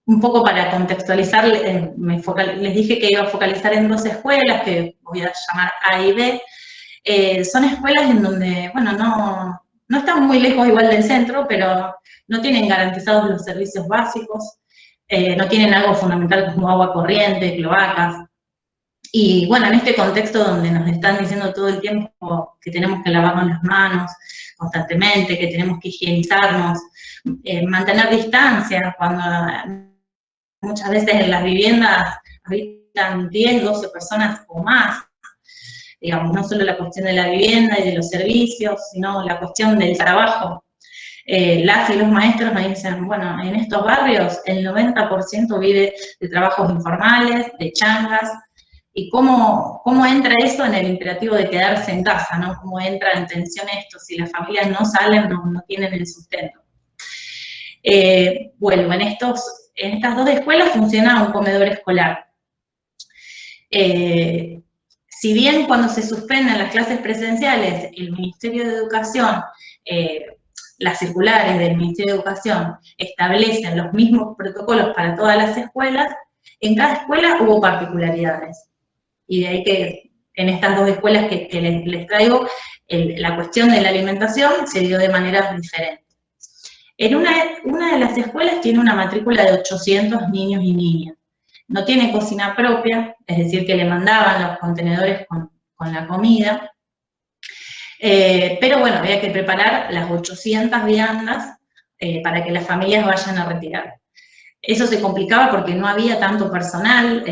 Un poco para contextualizar, les dije que iba a focalizar en dos escuelas, que voy a llamar A y B. Son escuelas en donde, bueno, no están muy lejos igual del centro, pero no tienen garantizados los servicios básicos, no tienen algo fundamental como agua corriente, cloacas. Y bueno, en este contexto donde nos están diciendo todo el tiempo que tenemos que lavarnos las manos constantemente, que tenemos que higienizarnos, mantener distancia, cuando muchas veces en las viviendas habitan 10, 12 personas o más, digamos, no solo la cuestión de la vivienda y de los servicios, sino la cuestión del trabajo. Las y los maestros me dicen, bueno, en estos barrios el 90% vive de trabajos informales, de changas, y cómo entra eso en el imperativo de quedarse en casa, ¿no? Cómo entra en tensión esto, si las familias no salen, no tienen el sustento. Bueno, en estas dos escuelas funciona un comedor escolar. Si bien cuando se suspenden las clases presenciales, el Ministerio de Educación, las circulares del Ministerio de Educación establecen los mismos protocolos para todas las escuelas, en cada escuela hubo particularidades. Y de ahí que en estas dos escuelas que les traigo, la cuestión de la alimentación se dio de maneras diferentes. En una de las escuelas tiene una matrícula de 800 niños y niñas. No tiene cocina propia, es decir, que le mandaban los contenedores con la comida. Pero bueno, había que preparar las 800 viandas para que las familias vayan a retirar. Eso se complicaba porque no había tanto personal,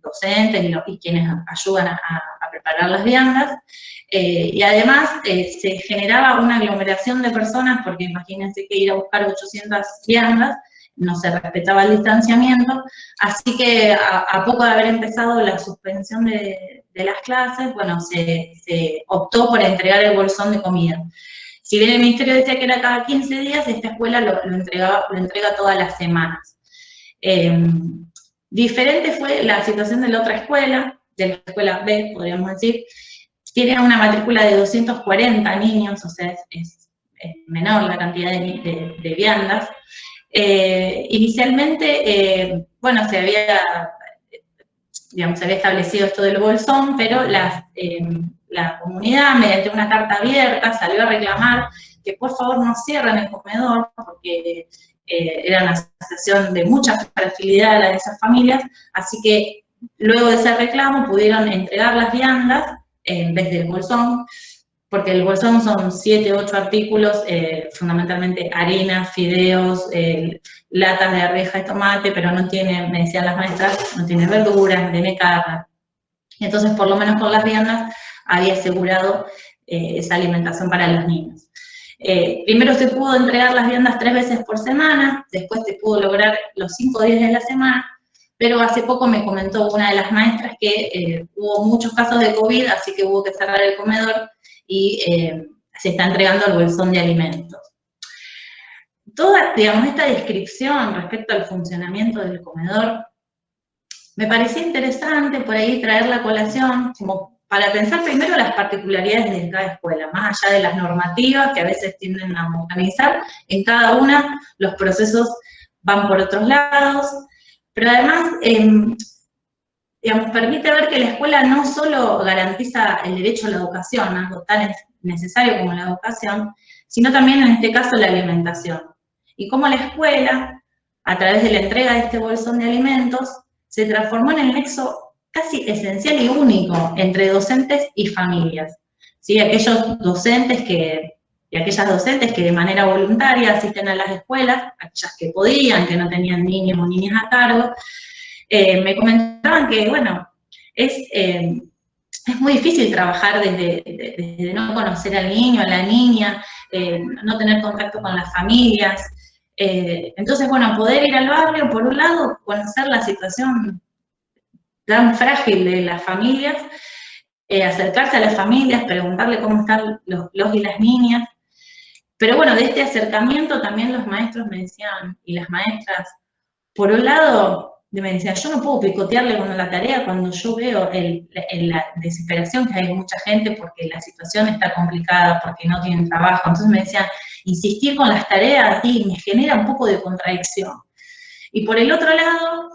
docentes y quienes ayudan a preparar las viandas. Y además se generaba una aglomeración de personas, porque imagínense que ir a buscar 800 viandas, no se respetaba el distanciamiento, así que a poco de haber empezado la suspensión de las clases, bueno, se optó por entregar el bolsón de comida. Si bien el ministerio decía que era cada 15 días, esta escuela lo entrega todas las semanas. Diferente fue la situación de la otra escuela, de la escuela B, podríamos decir. Tiene una matrícula de 240 niños, o sea, es menor la cantidad de viandas. Inicialmente, bueno, se había establecido esto del bolsón, pero la comunidad, mediante una carta abierta, salió a reclamar que por favor no cierren el comedor, porque era una situación de mucha fragilidad la de esas familias, así que luego de ese reclamo pudieron entregar las viandas en vez del bolsón, porque el bolsón son 7, 8 artículos, fundamentalmente harina, fideos, latas de arveja y tomate, pero no tiene, me decían las maestras, no tiene verduras, no tiene carne. Entonces, por lo menos con las viandas, había asegurado esa alimentación para los niños. Primero se pudo entregar las viandas 3 veces por semana, después se pudo lograr los 5 días de la semana, pero hace poco me comentó una de las maestras que hubo muchos casos de COVID, así que hubo que cerrar el comedor y se está entregando el bolsón de alimentos. Toda, digamos, esta descripción respecto al funcionamiento del comedor, me parecía interesante por ahí traer la colación, como para pensar primero las particularidades de cada escuela, más allá de las normativas que a veces tienden a organizar, en cada una los procesos van por otros lados, pero además, digamos, permite ver que la escuela no solo garantiza el derecho a la educación, algo tan necesario como la educación, sino también en este caso la alimentación. Y cómo la escuela, a través de la entrega de este bolsón de alimentos, se transformó en el nexo casi esencial y único entre docentes y familias. ¿Sí? Aquellos docentes y aquellas docentes que de manera voluntaria asisten a las escuelas, aquellas que podían, que no tenían niños o niñas a cargo, me comentaban que, bueno, es muy difícil trabajar desde no conocer al niño, a la niña, no tener contacto con las familias. Entonces, bueno, poder ir al barrio, por un lado, conocer la situación tan frágil de las familias, acercarse a las familias, preguntarle cómo están los y las niñas. Pero bueno, de este acercamiento también los maestros me decían, y las maestras, por un lado, me decían, yo no puedo picotearle con la tarea cuando yo veo la desesperación que hay mucha gente porque la situación está complicada, porque no tienen trabajo. Entonces me decían, insistir con las tareas y me genera un poco de contradicción. Y por el otro lado,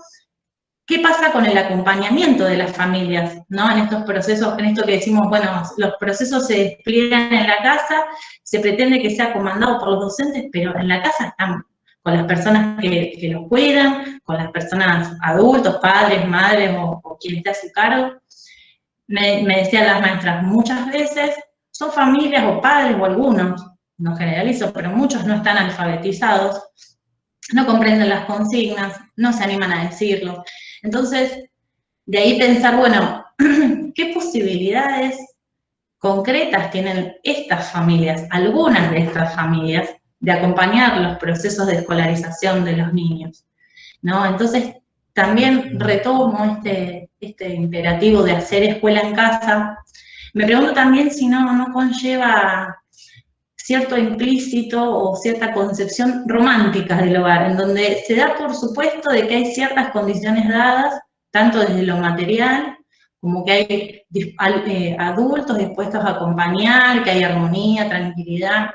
¿qué pasa con el acompañamiento de las familias, ¿no? En estos procesos, en esto que decimos, bueno, los procesos se despliegan en la casa, se pretende que sea comandado por los docentes, pero en la casa están con las personas que los cuidan, con las personas adultos, padres, madres o quien esté a su cargo. Me decían las maestras, muchas veces son familias o padres o algunos, no generalizo, pero muchos no están alfabetizados, no comprenden las consignas, no se animan a decirlo. Entonces, de ahí pensar, bueno, ¿qué posibilidades concretas tienen estas familias, algunas de estas familias, de acompañar los procesos de escolarización de los niños? ¿No? Entonces, también retomo este imperativo de hacer escuela en casa. Me pregunto también si no conlleva cierto implícito o cierta concepción romántica del hogar, en donde se da por supuesto de que hay ciertas condiciones dadas, tanto desde lo material, como que hay adultos dispuestos a acompañar, que hay armonía, tranquilidad.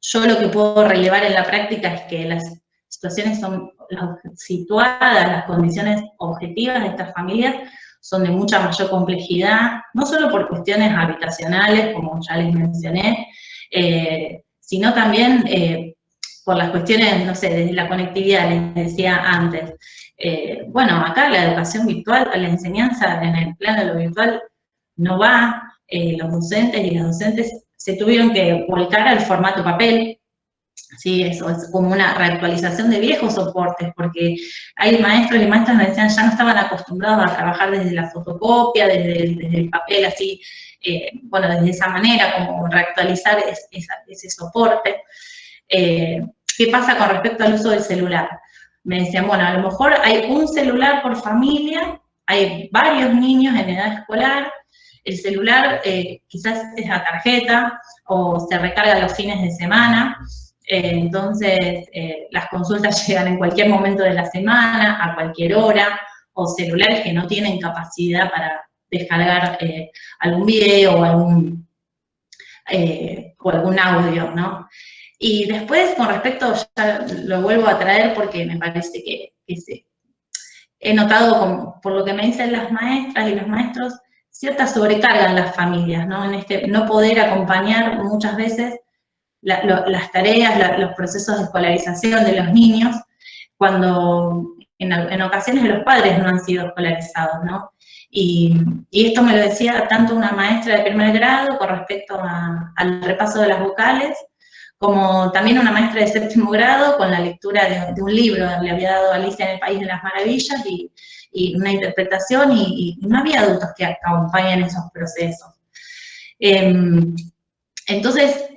Yo lo que puedo relevar en la práctica es que las situaciones son situadas, las condiciones objetivas de estas familias son de mucha mayor complejidad, no solo por cuestiones habitacionales, como ya les mencioné, sino también por las cuestiones, no sé, desde la conectividad, les decía antes. Bueno, acá la educación virtual, la enseñanza en el plano de lo virtual no va, los docentes y las docentes se tuvieron que volcar al formato papel. Sí, eso es como una reactualización de viejos soportes, porque hay maestros y maestras que me decían ya no estaban acostumbrados a trabajar desde la fotocopia, desde el papel así, bueno, desde esa manera, como reactualizar ese soporte. ¿Qué pasa con respecto al uso del celular? Me decían, bueno, a lo mejor hay un celular por familia, hay varios niños en edad escolar, el celular quizás es a tarjeta o se recarga los fines de semana, entonces las consultas llegan en cualquier momento de la semana, a cualquier hora, o celulares que no tienen capacidad para descargar algún video o algún audio, ¿no? Y después, con respecto, ya lo vuelvo a traer porque me parece que he notado, por lo que me dicen las maestras y los maestros, cierta sobrecarga en las familias, ¿no? En no poder acompañar muchas veces las tareas, los procesos de escolarización de los niños, cuando en ocasiones los padres no han sido escolarizados, ¿no? Y esto me lo decía tanto una maestra de primer grado con respecto al repaso de las vocales, como también una maestra de séptimo grado con la lectura de un libro, le había dado Alicia en el País de las Maravillas y una interpretación, y no había adultos que acompañen esos procesos. Entonces,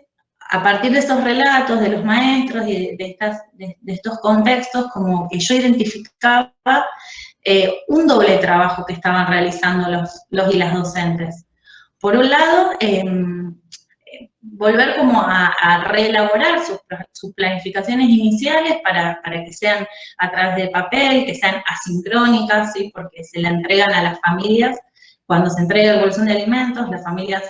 a partir de esos relatos de los maestros y de estos contextos, como que yo identificaba un doble trabajo que estaban realizando los y las docentes. Por un lado, volver como a reelaborar sus planificaciones iniciales para que sean a través de papel, que sean asincrónicas, ¿sí? Porque se la entregan a las familias. Cuando se entrega el bolsón de alimentos, las familias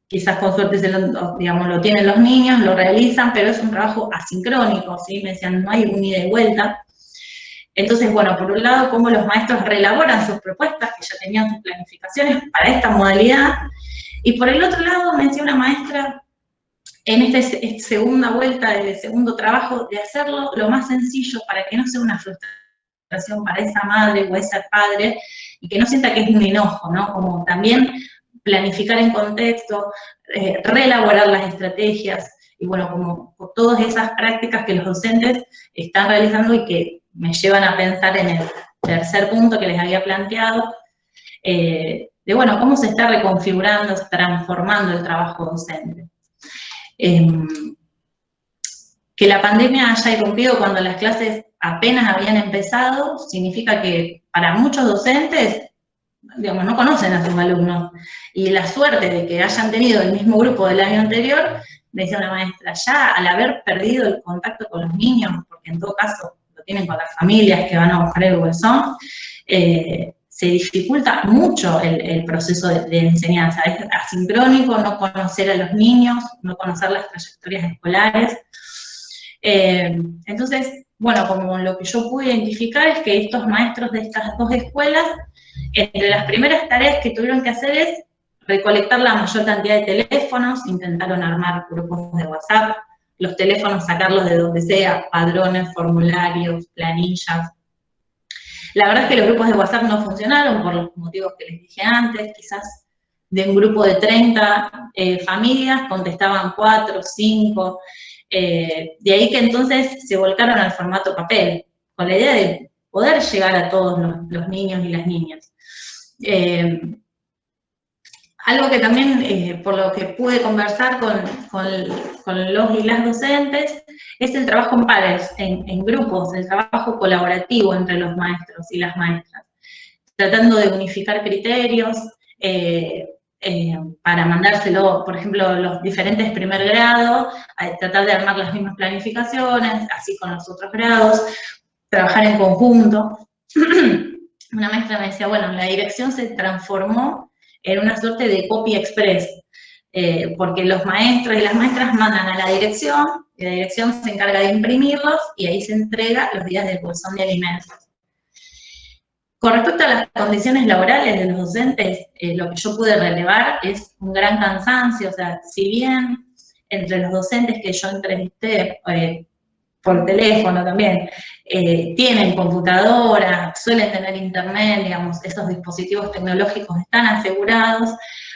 quizás con suerte lo tienen los niños, lo realizan, pero es un trabajo asincrónico, ¿sí? Me decían, no hay un ida y vuelta. Entonces, bueno, por un lado, cómo los maestros reelaboran sus propuestas, que ya tenían sus planificaciones para esta modalidad, y por el otro lado, me decía una maestra, en esta segunda vuelta del segundo trabajo, de hacerlo lo más sencillo para que no sea una frustración para esa madre o ese padre, y que no sienta que es un enojo, ¿no? Como también planificar en contexto, reelaborar las estrategias, y bueno, como todas esas prácticas que los docentes están realizando y que me llevan a pensar en el tercer punto que les había planteado, de bueno, cómo se está reconfigurando, transformando el trabajo docente. Que la pandemia haya irrumpido cuando las clases apenas habían empezado, significa que para muchos docentes, digamos, no conocen a sus alumnos. Y la suerte de que hayan tenido el mismo grupo del año anterior, me decía una maestra, ya al haber perdido el contacto con los niños, porque en todo caso lo tienen con las familias que van a buscar el bolsón, se dificulta mucho el proceso de enseñanza. Es asincrónico, no conocer a los niños, no conocer las trayectorias escolares. Entonces, bueno, como lo que yo pude identificar es que estos maestros de estas dos escuelas, entre las primeras tareas que tuvieron que hacer es recolectar la mayor cantidad de teléfonos, intentaron armar grupos de WhatsApp, los teléfonos sacarlos de donde sea, padrones, formularios, planillas. La verdad es que los grupos de WhatsApp no funcionaron por los motivos que les dije antes, quizás de un grupo de 30 familias contestaban 4, 5, de ahí que entonces se volcaron al formato papel, con la idea de poder llegar a todos los niños y las niñas. Algo que también, por lo que pude conversar con los y las docentes, es el trabajo en pares, en grupos, el trabajo colaborativo entre los maestros y las maestras, tratando de unificar criterios, para mandárselo, por ejemplo, los diferentes primer grado, tratar de armar las mismas planificaciones, así con los otros grados, trabajar en conjunto. Una maestra me decía, bueno, la dirección se transformó en una suerte de copy express, porque los maestros y las maestras mandan a la dirección, y la dirección se encarga de imprimirlos, y ahí se entrega los días del bolsón de alimentos. Con respecto a las condiciones laborales de los docentes, lo que yo pude relevar es un gran cansancio, o sea, si bien entre los docentes que yo entrevisté por teléfono también, tienen computadora, suelen tener internet, digamos, esos dispositivos tecnológicos están asegurados,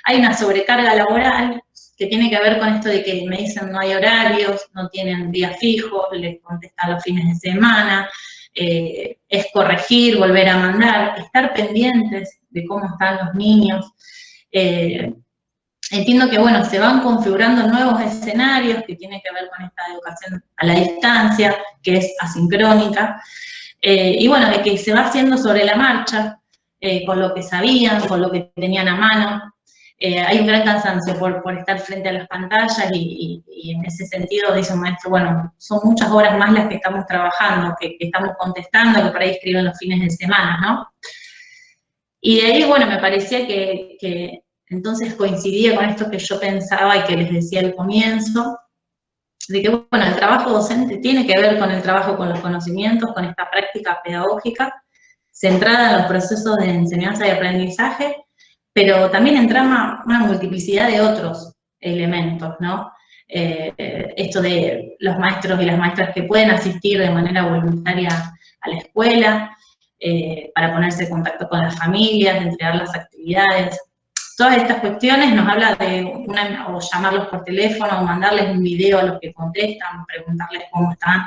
hay una sobrecarga laboral que tiene que ver con esto de que me dicen no hay horarios, no tienen días fijos, les contestan los fines de semana, es corregir, volver a mandar, estar pendientes de cómo están los niños. Entiendo que, bueno, se van configurando nuevos escenarios que tienen que ver con esta educación a la distancia, que es asincrónica, y bueno, de que se va haciendo sobre la marcha, con lo que sabían, con lo que tenían a mano. Hay un gran cansancio por estar frente a las pantallas y en ese sentido dice un maestro, bueno, son muchas horas más las que estamos trabajando, que estamos contestando, que por ahí escriben los fines de semana, ¿no? Y de ahí, bueno, me parecía que entonces coincidía con esto que yo pensaba y que les decía al comienzo, de que, bueno, el trabajo docente tiene que ver con el trabajo con los conocimientos, con esta práctica pedagógica, centrada en los procesos de enseñanza y aprendizaje, pero también entrama una multiplicidad de otros elementos, ¿no? Esto de los maestros y las maestras que pueden asistir de manera voluntaria a la escuela, para ponerse en contacto con las familias, entregar las actividades. Todas estas cuestiones nos habla de o llamarlos por teléfono, o mandarles un video a los que contestan, preguntarles cómo están.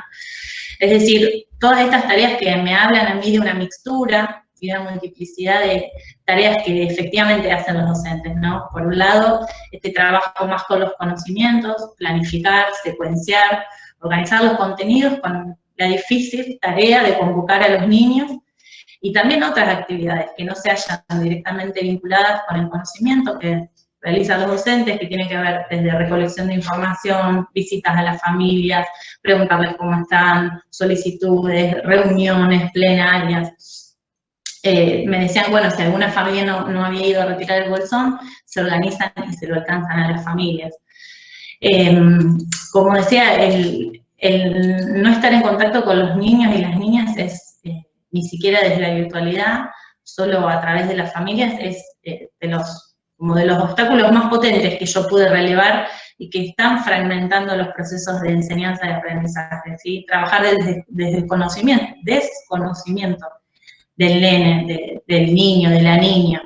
Es decir, todas estas tareas que me hablan a mí de una mixtura y una multiplicidad de tareas que efectivamente hacen los docentes, ¿no? Por un lado, este trabajo más con los conocimientos, planificar, secuenciar, organizar los contenidos con la difícil tarea de convocar a los niños, y también otras actividades que no se hayan directamente vinculadas con el conocimiento que realizan los docentes, que tienen que ver desde recolección de información, visitas a las familias, preguntarles cómo están, solicitudes, reuniones, plenarias. Me decían, bueno, si alguna familia no había ido a retirar el bolsón, se organizan y se lo alcanzan a las familias. Como decía, el no estar en contacto con los niños y las niñas es, ni siquiera desde la virtualidad, solo a través de las familias, es como de los obstáculos más potentes que yo pude relevar y que están fragmentando los procesos de enseñanza y aprendizaje, ¿sí? Trabajar desde el desconocimiento del nene, del niño, de la niña.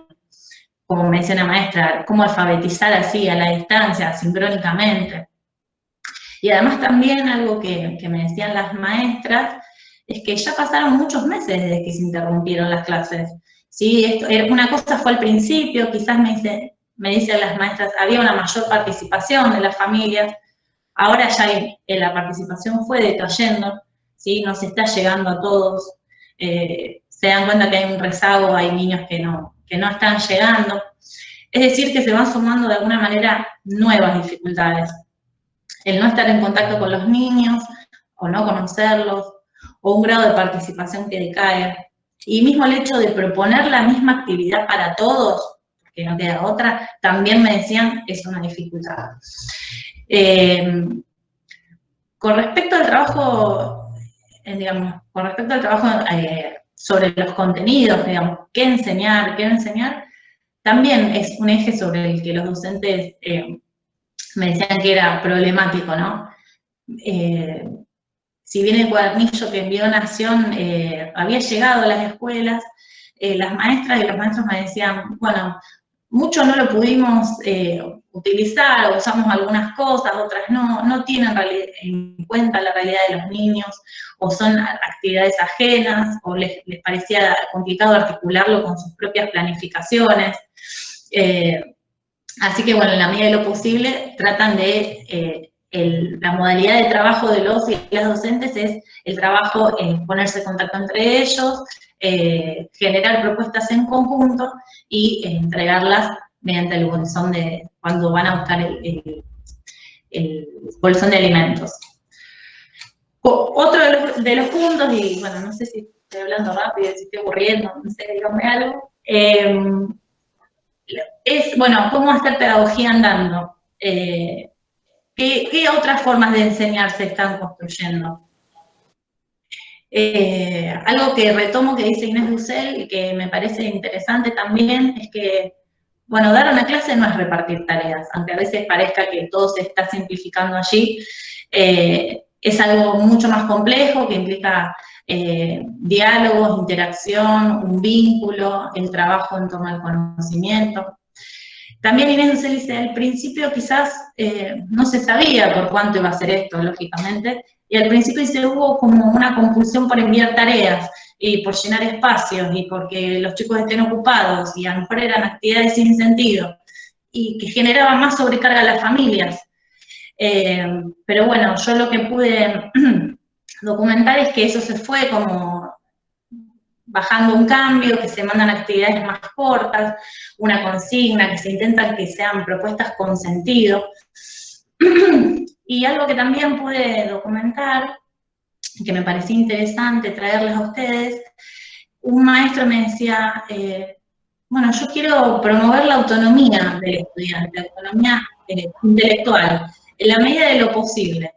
Como me decía una maestra, cómo alfabetizar así, a la distancia, sincrónicamente. Y además también algo que me decían las maestras, es que ya pasaron muchos meses desde que se interrumpieron las clases. ¿Sí? Una cosa fue al principio, quizás me dicen las maestras, había una mayor participación de las familias, ahora ya la participación fue decayendo, ¿sí? No se está llegando a todos, se dan cuenta que hay un rezago, hay niños que no están llegando. Es decir, que se van sumando de alguna manera nuevas dificultades. El no estar en contacto con los niños, o no conocerlos, o un grado de participación que decae. Y mismo el hecho de proponer la misma actividad para todos, que no queda otra, también me decían es una dificultad. Con respecto al trabajo, sobre los contenidos, digamos, qué enseñar, también es un eje sobre el que los docentes me decían que era problemático, ¿no? Si bien el cuadernillo que envió Nación había llegado a las escuelas, las maestras y los maestros me decían, bueno, mucho no lo pudimos utilizar, o usamos algunas cosas, otras no tienen en cuenta la realidad de los niños, o son actividades ajenas, o les parecía complicado articularlo con sus propias planificaciones. Así que, bueno, en la medida de lo posible, tratan de la modalidad de trabajo de los y las docentes es el trabajo en ponerse en contacto entre ellos, generar propuestas en conjunto y entregarlas mediante el bolsón de cuando van a buscar el bolsón de alimentos. Otro de los puntos, y bueno, no sé si estoy hablando rápido, si estoy aburriendo, no sé, dígame algo, es, bueno, cómo hacer pedagogía andando. ¿Qué otras formas de enseñar se están construyendo? Algo que retomo que dice Inés Dussel y que me parece interesante también es que, bueno, dar una clase no es repartir tareas, aunque a veces parezca que todo se está simplificando allí, es algo mucho más complejo que implica diálogos, interacción, un vínculo, el trabajo en torno al conocimiento. También Inés Dussel dice, al principio quizás no se sabía por cuánto iba a ser esto, lógicamente, y al principio dice, hubo como una compulsión por enviar tareas y por llenar espacios y porque los chicos estén ocupados y a lo mejor eran actividades sin sentido y que generaban más sobrecarga a las familias. Pero bueno, yo lo que pude documentar es que eso se fue como bajando un cambio, que se mandan actividades más cortas, una consigna, que se intentan que sean propuestas con sentido. Y algo que también pude documentar, que me parecía interesante traerles a ustedes, un maestro me decía, bueno, yo quiero promover la autonomía del estudiante, la autonomía intelectual, en la medida de lo posible,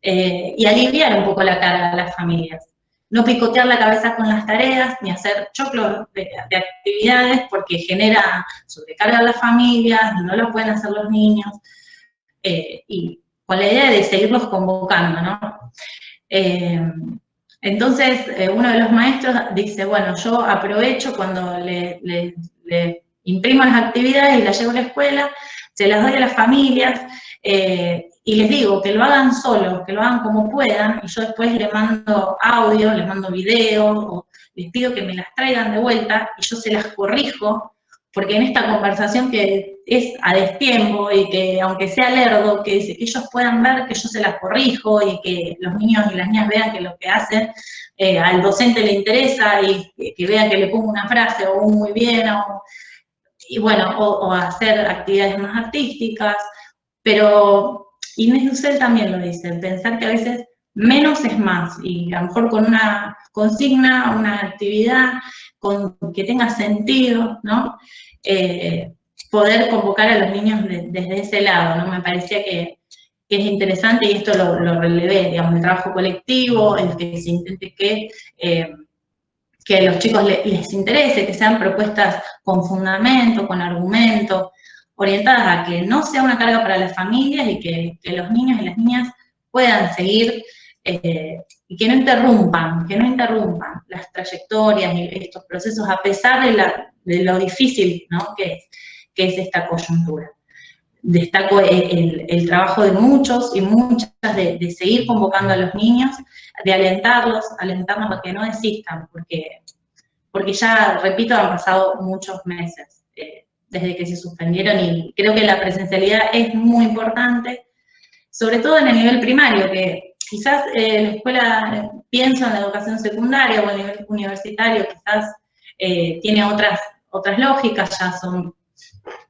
y aliviar un poco la carga a las familias. No picotear la cabeza con las tareas, ni hacer choclos de actividades, porque genera sobrecarga a las familias, no lo pueden hacer los niños, y con la idea de seguirlos convocando, ¿no? Entonces, uno de los maestros dice, bueno, yo aprovecho cuando le imprimo las actividades y las llevo a la escuela, se las doy a las familias, y les digo que lo hagan solos, que lo hagan como puedan, y yo después les mando audio, les mando videos, o les pido que me las traigan de vuelta, y yo se las corrijo, porque en esta conversación que es a destiempo, y que aunque sea lerdo, que ellos puedan ver que yo se las corrijo, y que los niños y las niñas vean que lo que hacen al docente le interesa, y que vean que le pongo una frase, o un muy bien, y bueno, o hacer actividades más artísticas, pero Inés Dussel también lo dice, pensar que a veces menos es más, y a lo mejor con una consigna, una actividad que tenga sentido, ¿no? Poder convocar a los niños desde ese lado, ¿no? Me parecía que es interesante, y esto lo relevé, digamos, el trabajo colectivo, el que se intente que a los chicos les interese, que sean propuestas con fundamento, con argumento, orientadas a que no sea una carga para las familias y que los niños y las niñas puedan seguir y que no interrumpan las trayectorias y estos procesos a pesar de lo difícil, ¿no? que es esta coyuntura. Destaco el trabajo de muchos y muchas de seguir convocando a los niños, de alentarlos a que no desistan, porque ya, repito, han pasado muchos meses desde que se suspendieron, y creo que la presencialidad es muy importante, sobre todo en el nivel primario, que quizás la escuela, pienso en la educación secundaria o en el nivel universitario, quizás tiene otras lógicas, ya son,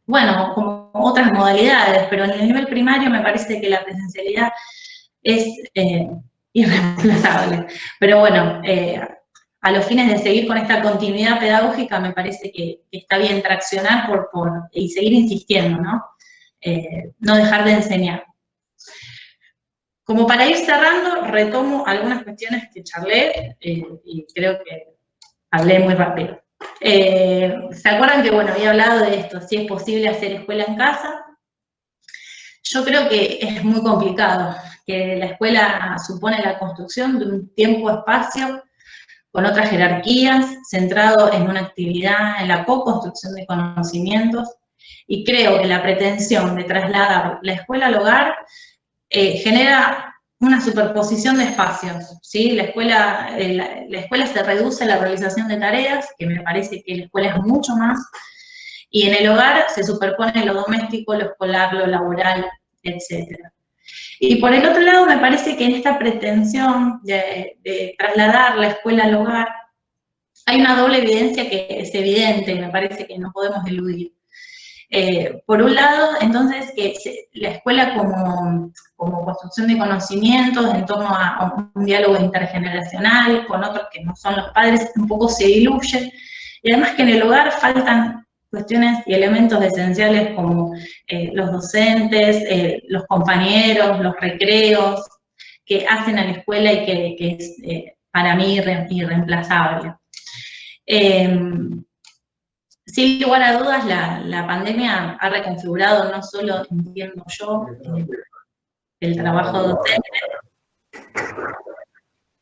bueno, como otras modalidades, pero en el nivel primario me parece que la presencialidad es irreemplazable. Pero bueno, a los fines de seguir con esta continuidad pedagógica, me parece que está bien traccionar y seguir insistiendo, ¿no? No dejar de enseñar. Como para ir cerrando, retomo algunas cuestiones que charlé, y creo que hablé muy rápido. ¿Se acuerdan que, bueno, había hablado de esto, si es posible hacer escuela en casa? Yo creo que es muy complicado, que la escuela supone la construcción de un tiempo-espacio con otras jerarquías, centrado en una actividad, en la co-construcción de conocimientos, y creo que la pretensión de trasladar la escuela al hogar genera una superposición de espacios, ¿sí? La escuela se reduce a la realización de tareas, que me parece que la escuela es mucho más, y en el hogar se superpone lo doméstico, lo escolar, lo laboral, etc. Y por el otro lado, me parece que en esta pretensión de trasladar la escuela al hogar, hay una doble evidencia que es evidente y me parece que no podemos eludir. Por un lado, entonces, que la escuela como construcción de conocimientos en torno a un diálogo intergeneracional con otros que no son los padres, un poco se diluye, y además que en el hogar faltan cuestiones y elementos esenciales como los docentes, los compañeros, los recreos, que hacen a la escuela y que es para mí irreemplazable. Sin lugar a dudas, la pandemia ha reconfigurado no solo, entiendo yo, el trabajo docente,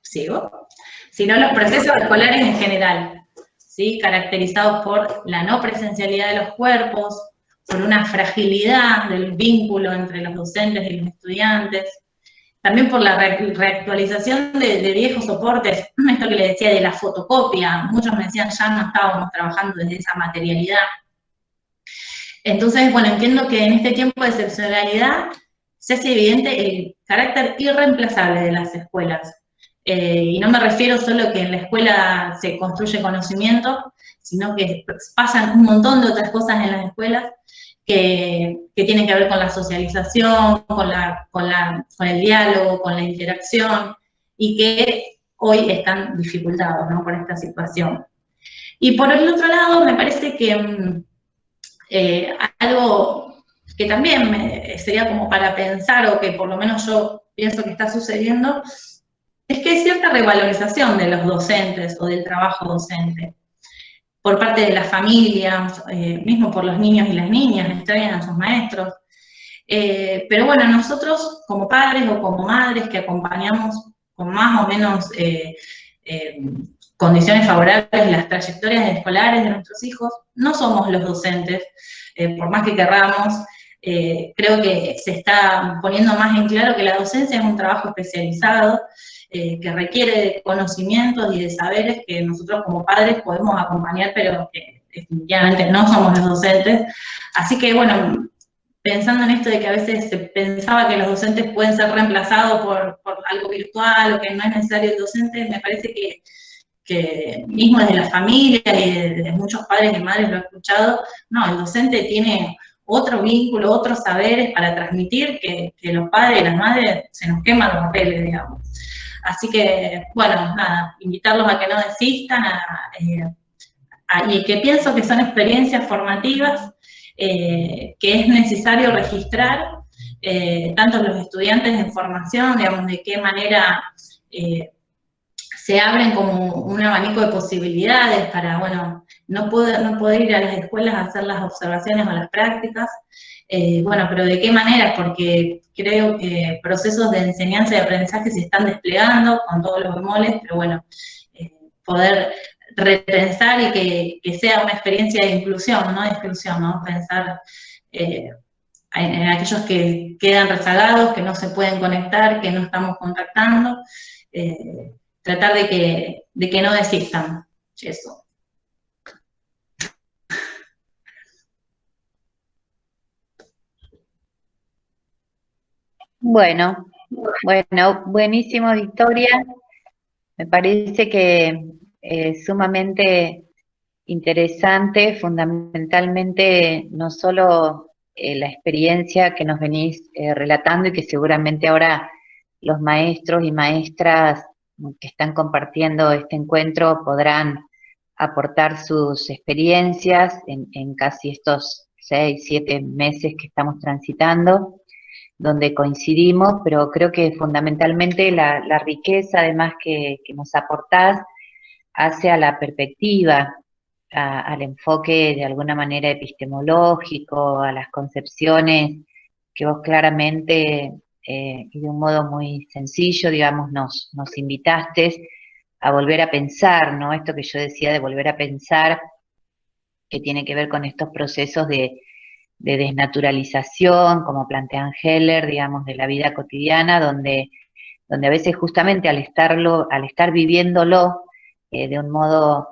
¿sigo? Sino los procesos escolares en general, ¿sí? Caracterizados por la no presencialidad de los cuerpos, por una fragilidad del vínculo entre los docentes y los estudiantes, también por la reactualización de viejos soportes, esto que le decía de la fotocopia, muchos me decían ya no estábamos trabajando desde esa materialidad. Entonces, bueno, entiendo que en este tiempo de excepcionalidad se hace evidente el carácter irreemplazable de las escuelas. Y no me refiero solo a que en la escuela se construye conocimiento, sino que pasan un montón de otras cosas en las escuelas que tienen que ver con la socialización, con el diálogo, con la interacción, y que hoy están dificultados, ¿no?, por esta situación. Y por el otro lado, me parece que algo que también sería como para pensar, o que por lo menos yo pienso que está sucediendo, es que hay cierta revalorización de los docentes o del trabajo docente por parte de las familias, mismo por los niños y las niñas, extrañan a sus maestros. Pero bueno, nosotros como padres o como madres que acompañamos con más o menos condiciones favorables las trayectorias escolares de nuestros hijos, no somos los docentes, por más que querramos. Creo que se está poniendo más en claro que la docencia es un trabajo especializado, que requiere de conocimientos y de saberes que nosotros como padres podemos acompañar, pero que definitivamente no somos los docentes. Así que bueno, pensando en esto de que a veces se pensaba que los docentes pueden ser reemplazados por algo virtual o que no es necesario el docente, me parece que mismo desde la familia y desde muchos padres y madres lo he escuchado, no, el docente tiene otro vínculo, otros saberes para transmitir que los padres y las madres se nos queman los papeles, digamos. Así que, bueno, nada, invitarlos a que no desistan y que pienso que son experiencias formativas que es necesario registrar, tanto los estudiantes en formación, digamos, de qué manera se abren como un abanico de posibilidades para, bueno, no poder ir a las escuelas a hacer las observaciones o las prácticas, bueno, pero de qué manera, porque creo que procesos de enseñanza y aprendizaje se están desplegando con todos los bemoles, pero bueno, poder repensar y que sea una experiencia de inclusión, no de exclusión, ¿no? Pensar en aquellos que quedan rezagados, que no se pueden conectar, que no estamos contactando, tratar de que no desistan. Eso. Bueno, buenísimo, Victoria. Me parece que es sumamente interesante, fundamentalmente no solo la experiencia que nos venís relatando y que seguramente ahora los maestros y maestras que están compartiendo este encuentro podrán aportar sus experiencias en casi estos 6, 7 meses que estamos transitando, donde coincidimos, pero creo que fundamentalmente la riqueza además que nos aportás hace a la perspectiva, al enfoque de alguna manera epistemológico, a las concepciones que vos claramente y de un modo muy sencillo, digamos, nos invitaste a volver a pensar, ¿no? Esto que yo decía de volver a pensar, que tiene que ver con estos procesos de desnaturalización, como plantean Heller, digamos, de la vida cotidiana, donde a veces justamente al estar viviéndolo de un modo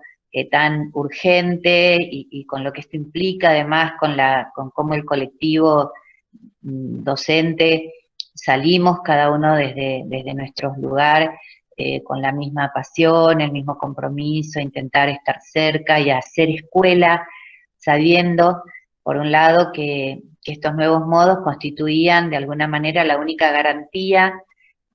tan urgente y con lo que esto implica además con cómo el colectivo docente salimos cada uno desde nuestro lugar con la misma pasión, el mismo compromiso, intentar estar cerca y hacer escuela, sabiendo, por un lado, que estos nuevos modos constituían de alguna manera la única garantía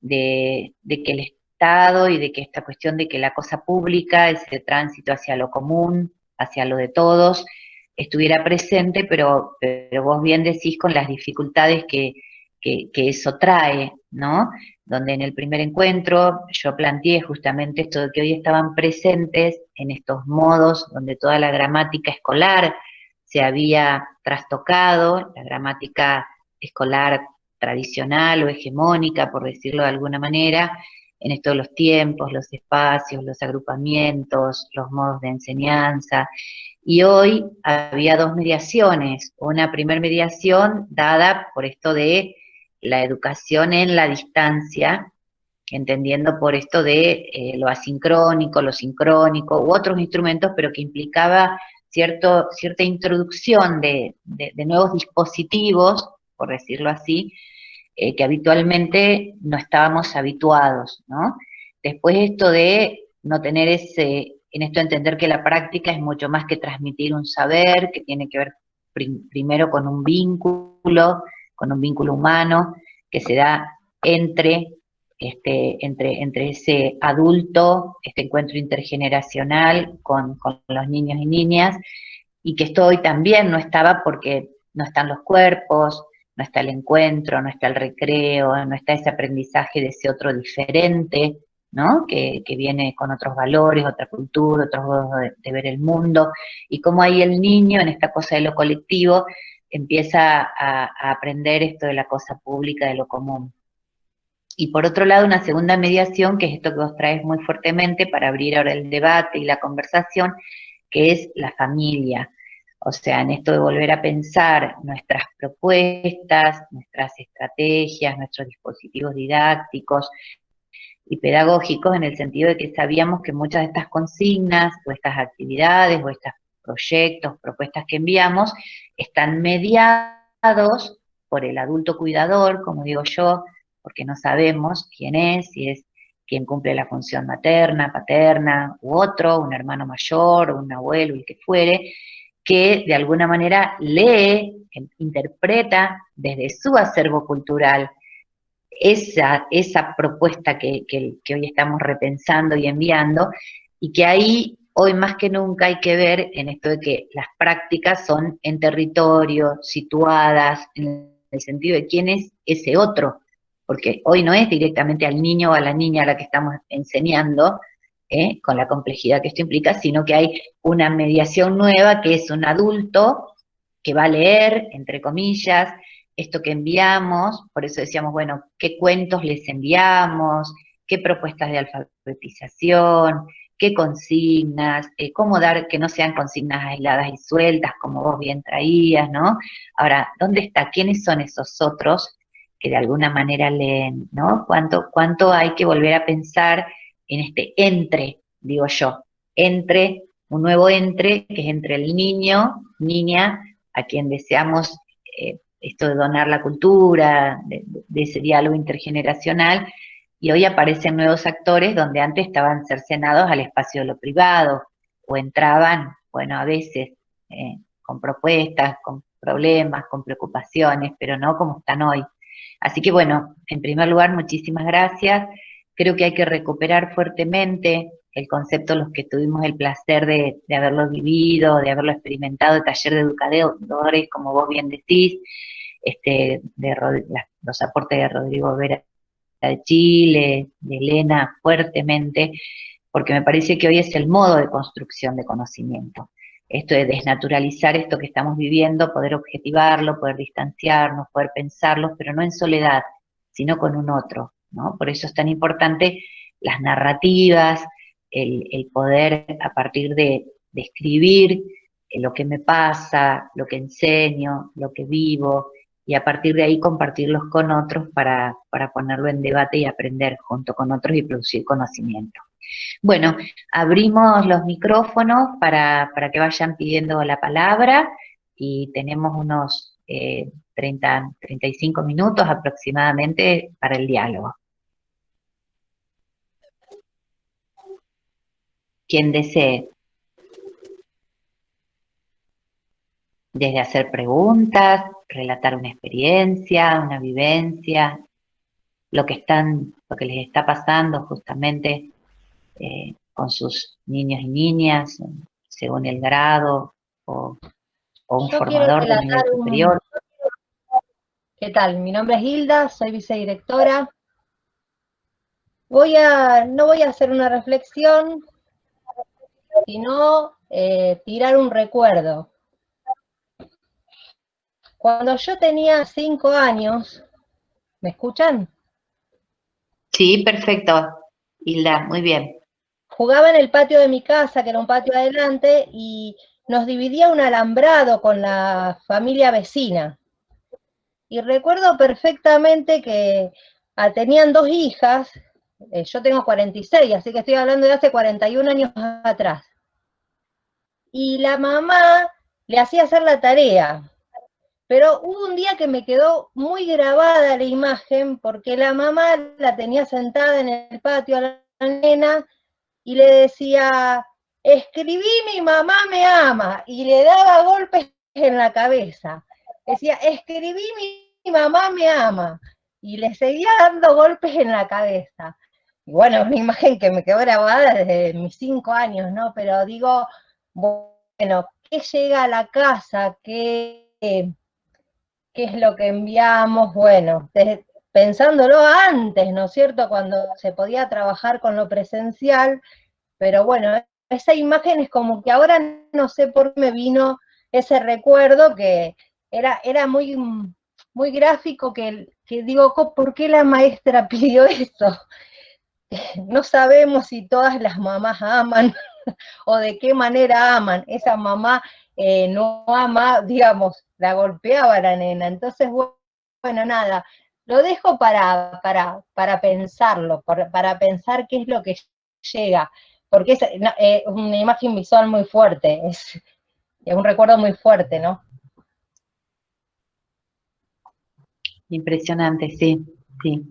de que el Estado y de que esta cuestión de que la cosa pública, ese tránsito hacia lo común, hacia lo de todos, estuviera presente, pero vos bien decís con las dificultades que eso trae, ¿no? Donde en el primer encuentro yo planteé justamente esto de que hoy estaban presentes en estos modos donde toda la gramática escolar se había trastocado, la gramática escolar tradicional o hegemónica, por decirlo de alguna manera, en esto de los tiempos, los espacios, los agrupamientos, los modos de enseñanza. Y hoy había dos mediaciones, una primer mediación dada por esto de la educación en la distancia, entendiendo por esto de lo asincrónico, lo sincrónico, u otros instrumentos, pero que implicaba cierta introducción de nuevos dispositivos, por decirlo así, que habitualmente no estábamos habituados, ¿no? Después esto de no tener en esto entender que la práctica es mucho más que transmitir un saber, que tiene que ver primero con un vínculo humano, que se da entre ese adulto, este encuentro intergeneracional con los niños y niñas, y que esto hoy también no estaba porque no están los cuerpos, no está el encuentro, no está el recreo, no está ese aprendizaje de ese otro diferente, ¿no? Que viene con otros valores, otra cultura, otros modos de ver el mundo, y cómo ahí el niño, en esta cosa de lo colectivo, empieza a aprender esto de la cosa pública, de lo común. Y por otro lado, una segunda mediación, que es esto que vos traes muy fuertemente para abrir ahora el debate y la conversación, que es la familia. O sea, en esto de volver a pensar nuestras propuestas, nuestras estrategias, nuestros dispositivos didácticos y pedagógicos, en el sentido de que sabíamos que muchas de estas consignas, o estas actividades, o estos proyectos, propuestas que enviamos, están mediados por el adulto cuidador, como digo yo, porque no sabemos quién es, si es quien cumple la función materna, paterna, u otro, un hermano mayor, un abuelo, el que fuere, que de alguna manera lee, interpreta desde su acervo cultural esa propuesta que hoy estamos repensando y enviando, y que ahí hoy más que nunca hay que ver en esto de que las prácticas son en territorio, situadas, en el sentido de quién es ese otro, porque hoy no es directamente al niño o a la niña a la que estamos enseñando, con la complejidad que esto implica, sino que hay una mediación nueva que es un adulto que va a leer, entre comillas, esto que enviamos, por eso decíamos, bueno, qué cuentos les enviamos, qué propuestas de alfabetización, qué consignas, cómo dar que no sean consignas aisladas y sueltas, como vos bien traías, ¿no? Ahora, ¿dónde está? ¿Quiénes son esos otros que de alguna manera leen, ¿no? ¿Cuánto hay que volver a pensar en este entre, digo yo, entre, un nuevo entre, que es entre el niño, niña, a quien deseamos esto de donar la cultura, de ese diálogo intergeneracional, y hoy aparecen nuevos actores donde antes estaban cercenados al espacio de lo privado, o entraban, bueno, a veces con propuestas, con problemas, con preocupaciones, pero no como están hoy. Así que bueno, en primer lugar, muchísimas gracias. Creo que hay que recuperar fuertemente el concepto, los que tuvimos el placer de haberlo vivido, de haberlo experimentado, el taller de educadores, como vos bien decís, los aportes de Rodrigo Vera de Chile, de Elena, fuertemente, porque me parece que hoy es el modo de construcción de conocimiento. Esto de desnaturalizar esto que estamos viviendo, poder objetivarlo, poder distanciarnos, poder pensarlo, pero no en soledad, sino con un otro, ¿no? Por eso es tan importante las narrativas, el poder a partir de escribir lo que me pasa, lo que enseño, lo que vivo, y a partir de ahí compartirlos con otros para ponerlo en debate y aprender junto con otros y producir conocimiento. Bueno, abrimos los micrófonos para que vayan pidiendo la palabra, y tenemos unos 35 minutos aproximadamente para el diálogo. Quien desee, desde hacer preguntas, relatar una experiencia, una vivencia, lo que les está pasando justamente con sus niños y niñas, según el grado, o un Yo formador de nivel superior. ¿Qué tal? Mi nombre es Hilda, soy vicedirectora. No voy a hacer una reflexión, sino tirar un recuerdo. Cuando yo tenía 5 años, ¿me escuchan? Sí, perfecto, Hilda, muy bien. Jugaba en el patio de mi casa, que era un patio adelante, y nos dividía un alambrado con la familia vecina. Y recuerdo perfectamente que tenían 2 hijas, yo tengo 46, así que estoy hablando de hace 41 años atrás. Y la mamá le hacía hacer la tarea, pero hubo un día que me quedó muy grabada la imagen, porque la mamá la tenía sentada en el patio a la nena, y le decía, escribí mi mamá me ama, y le daba golpes en la cabeza. Decía, escribí mi mamá me ama, y le seguía dando golpes en la cabeza. Y bueno, es una imagen que me quedó grabada desde mis 5 años, ¿no? Pero digo, bueno, ¿qué llega a la casa? ¿Qué es lo que enviamos? Bueno, pensándolo antes, ¿no es cierto? Cuando se podía trabajar con lo presencial, pero bueno, esa imagen es como que ahora no sé por qué me vino ese recuerdo que era muy, muy gráfico, que digo, ¿por qué la maestra pidió eso? No sabemos si todas las mamás aman o de qué manera aman. Esa mamá no ama, digamos, la golpeaba a la nena. Entonces, bueno, nada, lo dejo para pensarlo, para pensar qué es lo que llega, porque es una imagen visual muy fuerte, es un recuerdo muy fuerte, ¿no? Impresionante, sí, sí,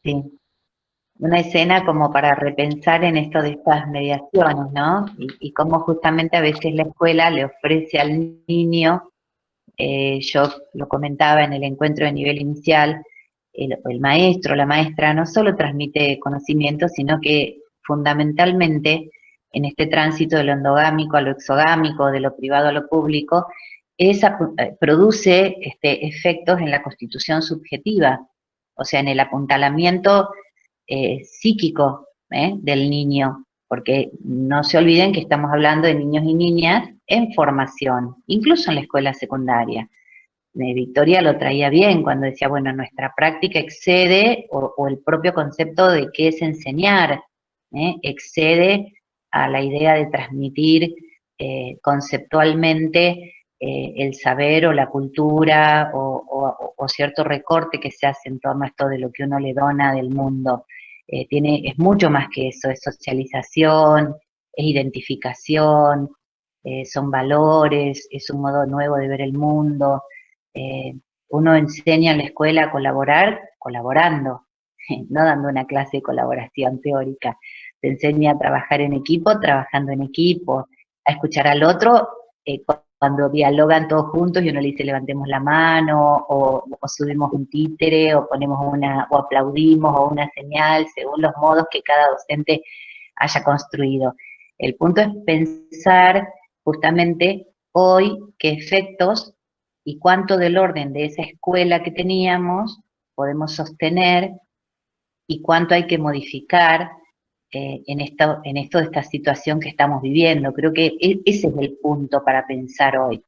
sí. Una escena como para repensar en esto de estas mediaciones, ¿no? Y cómo justamente a veces la escuela le ofrece al niño, yo lo comentaba en el encuentro de nivel inicial, el maestro, la maestra, no solo transmite conocimiento, sino que fundamentalmente en este tránsito de lo endogámico a lo exogámico, de lo privado a lo público, produce efectos en la constitución subjetiva, o sea, en el apuntalamiento psíquico del niño, porque no se olviden que estamos hablando de niños y niñas en formación, incluso en la escuela secundaria. Victoria lo traía bien cuando decía, bueno, nuestra práctica excede, o el propio concepto de qué es enseñar, excede a la idea de transmitir conceptualmente el saber o la cultura o cierto recorte que se hace en torno a esto de lo que uno le dona del mundo. Es mucho más que eso, es socialización, es identificación, son valores, es un modo nuevo de ver el mundo. Uno enseña en la escuela a colaborar colaborando, no dando una clase de colaboración teórica. Se enseña a trabajar en equipo, trabajando en equipo, a escuchar al otro cuando dialogan todos juntos y uno le dice levantemos la mano, o subimos un títere, o ponemos o aplaudimos, o una señal, según los modos que cada docente haya construido. El punto es pensar justamente hoy qué efectos y cuánto del orden de esa escuela que teníamos podemos sostener y cuánto hay que modificar en esto de esta situación que estamos viviendo. Creo que ese es el punto para pensar hoy.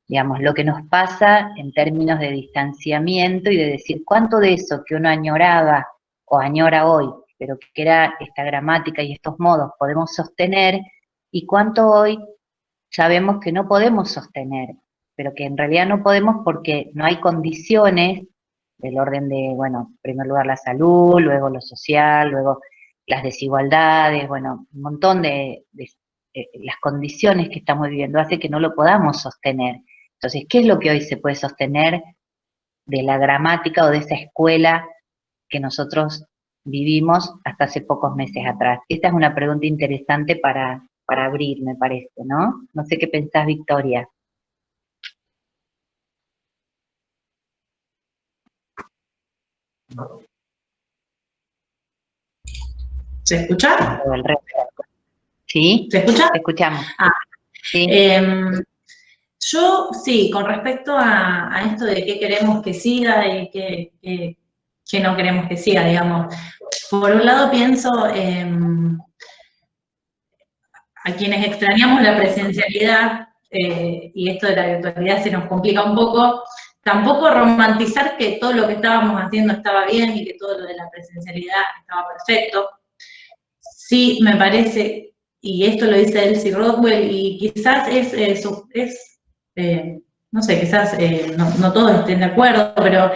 Digamos, lo que nos pasa en términos de distanciamiento y de decir cuánto de eso que uno añoraba o añora hoy, pero que era esta gramática y estos modos, podemos sostener, y cuánto hoy sabemos que no podemos sostener, pero que en realidad no podemos porque no hay condiciones del orden de, bueno, en primer lugar la salud, luego lo social, luego las desigualdades, bueno, un montón de las condiciones que estamos viviendo hace que no lo podamos sostener. Entonces, ¿qué es lo que hoy se puede sostener de la gramática o de esa escuela que nosotros vivimos hasta hace pocos meses atrás? Esta es una pregunta interesante para abrir, me parece, ¿no? No sé qué pensás, Victoria. ¿Se escucha? ¿Sí? ¿Se escucha? Te escuchamos. Ah, ¿Sí? Yo, sí, con respecto a esto de qué queremos que siga y qué no queremos que siga, digamos. Por un lado pienso a quienes extrañamos la presencialidad, y esto de la virtualidad se nos complica un poco, tampoco romantizar que todo lo que estábamos haciendo estaba bien y que todo lo de la presencialidad estaba perfecto. Sí, me parece, y esto lo dice Elsie Rodwell, y quizás no sé, quizás no todos estén de acuerdo, pero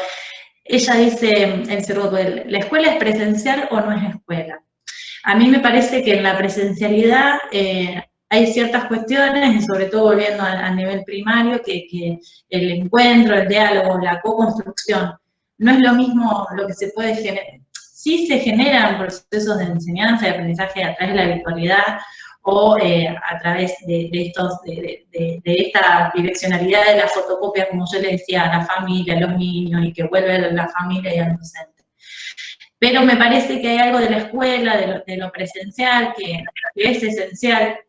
ella dice, Elsie Rodwell, ¿la escuela es presencial o no es escuela? A mí me parece que en la presencialidad hay ciertas cuestiones, y sobre todo volviendo al nivel primario, que el encuentro, el diálogo, la co-construcción, no es lo mismo lo que se puede generar. Sí se generan procesos de enseñanza y aprendizaje a través de la virtualidad o a través de esta direccionalidad de la fotocopia, como yo le decía, a la familia, a los niños, y que vuelve a la familia y al docente. Pero me parece que hay algo de la escuela, de lo presencial, que es esencial,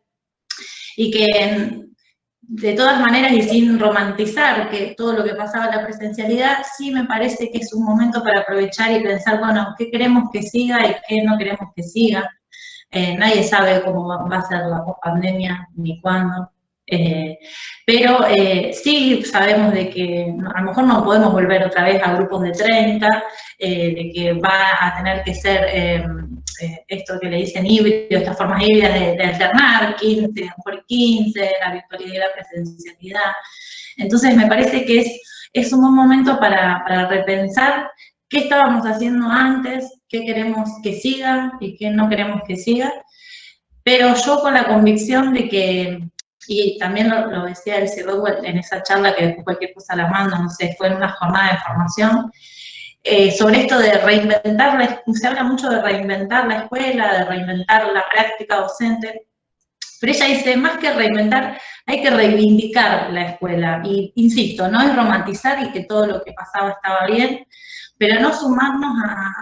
y que de todas maneras, y sin romantizar que todo lo que pasaba en la presencialidad, sí me parece que es un momento para aprovechar y pensar, bueno, qué queremos que siga y qué no queremos que siga. Nadie sabe cómo va a ser la post-pandemia ni cuándo. Pero sí sabemos de que a lo mejor no podemos volver otra vez a grupos de 30, de que va a tener que ser esto que le dicen híbrido, estas formas híbridas de alternar, 15 por 15, la virtualidad y la presencialidad. Entonces me parece que es un buen momento para repensar qué estábamos haciendo antes, qué queremos que siga y qué no queremos que siga, pero yo con la convicción de que, y también lo decía Elsie Rodwell en esa charla, que después cualquier cosa la mando, no sé, fue en una jornada de formación, sobre esto de reinventar, se habla mucho de reinventar la escuela, de reinventar la práctica docente, pero ella dice, más que reinventar, hay que reivindicar la escuela. Y insisto, no es romantizar y que todo lo que pasaba estaba bien, pero no sumarnos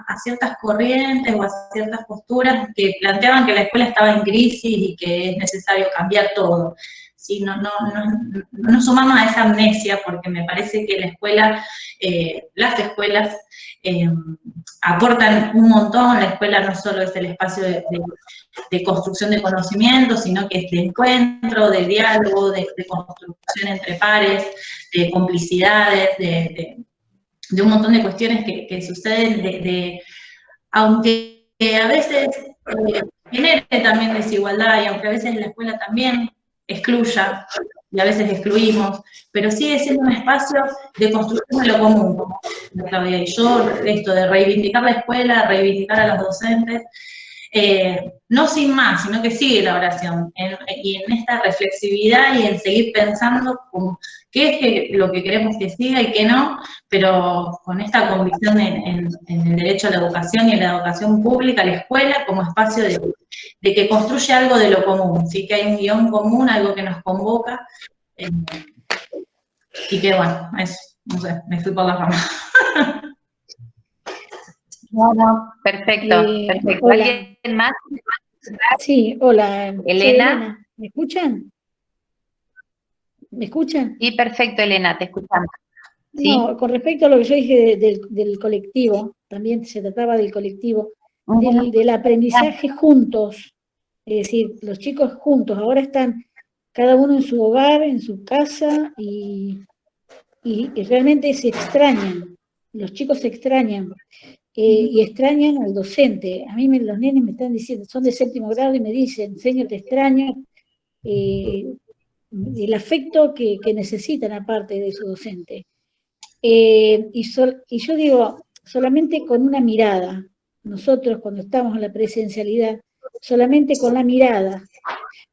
a ciertas corrientes o a ciertas posturas que planteaban que la escuela estaba en crisis y que es necesario cambiar todo. Sí, no sumarnos a esa amnesia, porque me parece que la escuela, las escuelas aportan un montón. La escuela no solo es el espacio de construcción de conocimiento, sino que es de encuentro, de diálogo, de construcción entre pares, de complicidades, de un montón de cuestiones que suceden, aunque a veces genere también desigualdad, y aunque a veces la escuela también excluya, y a veces excluimos, pero sigue siendo un espacio de construcción de lo común, como Claudia y yo, esto de reivindicar la escuela, reivindicar a los docentes, no sin más, sino que sigue la oración, y en esta reflexividad y en seguir pensando qué es lo que queremos que siga y qué no, pero con esta convicción en el derecho a la educación y en la educación pública, la escuela como espacio de que construye algo de lo común, ¿sí? Que hay un guión común, algo que nos convoca, y que bueno, no sé, me fui por la rama. No, perfecto, perfecto. Hola. ¿Alguien más? Sí, hola. Soy Elena. ¿Me escuchan? ¿Me escuchan? Sí, perfecto, Elena, te escuchamos. ¿Sí? No, con respecto a lo que yo dije del colectivo, también se trataba del colectivo, del aprendizaje juntos, es decir, los chicos juntos, ahora están cada uno en su hogar, en su casa, y realmente se extrañan, los chicos se extrañan, y extrañan al docente. A mí los nenes me están diciendo, son de 7º grado y me dicen, señor, te extraño, el afecto que necesitan aparte de su docente. Y yo digo, solamente con una mirada, nosotros cuando estamos en la presencialidad, solamente con la mirada,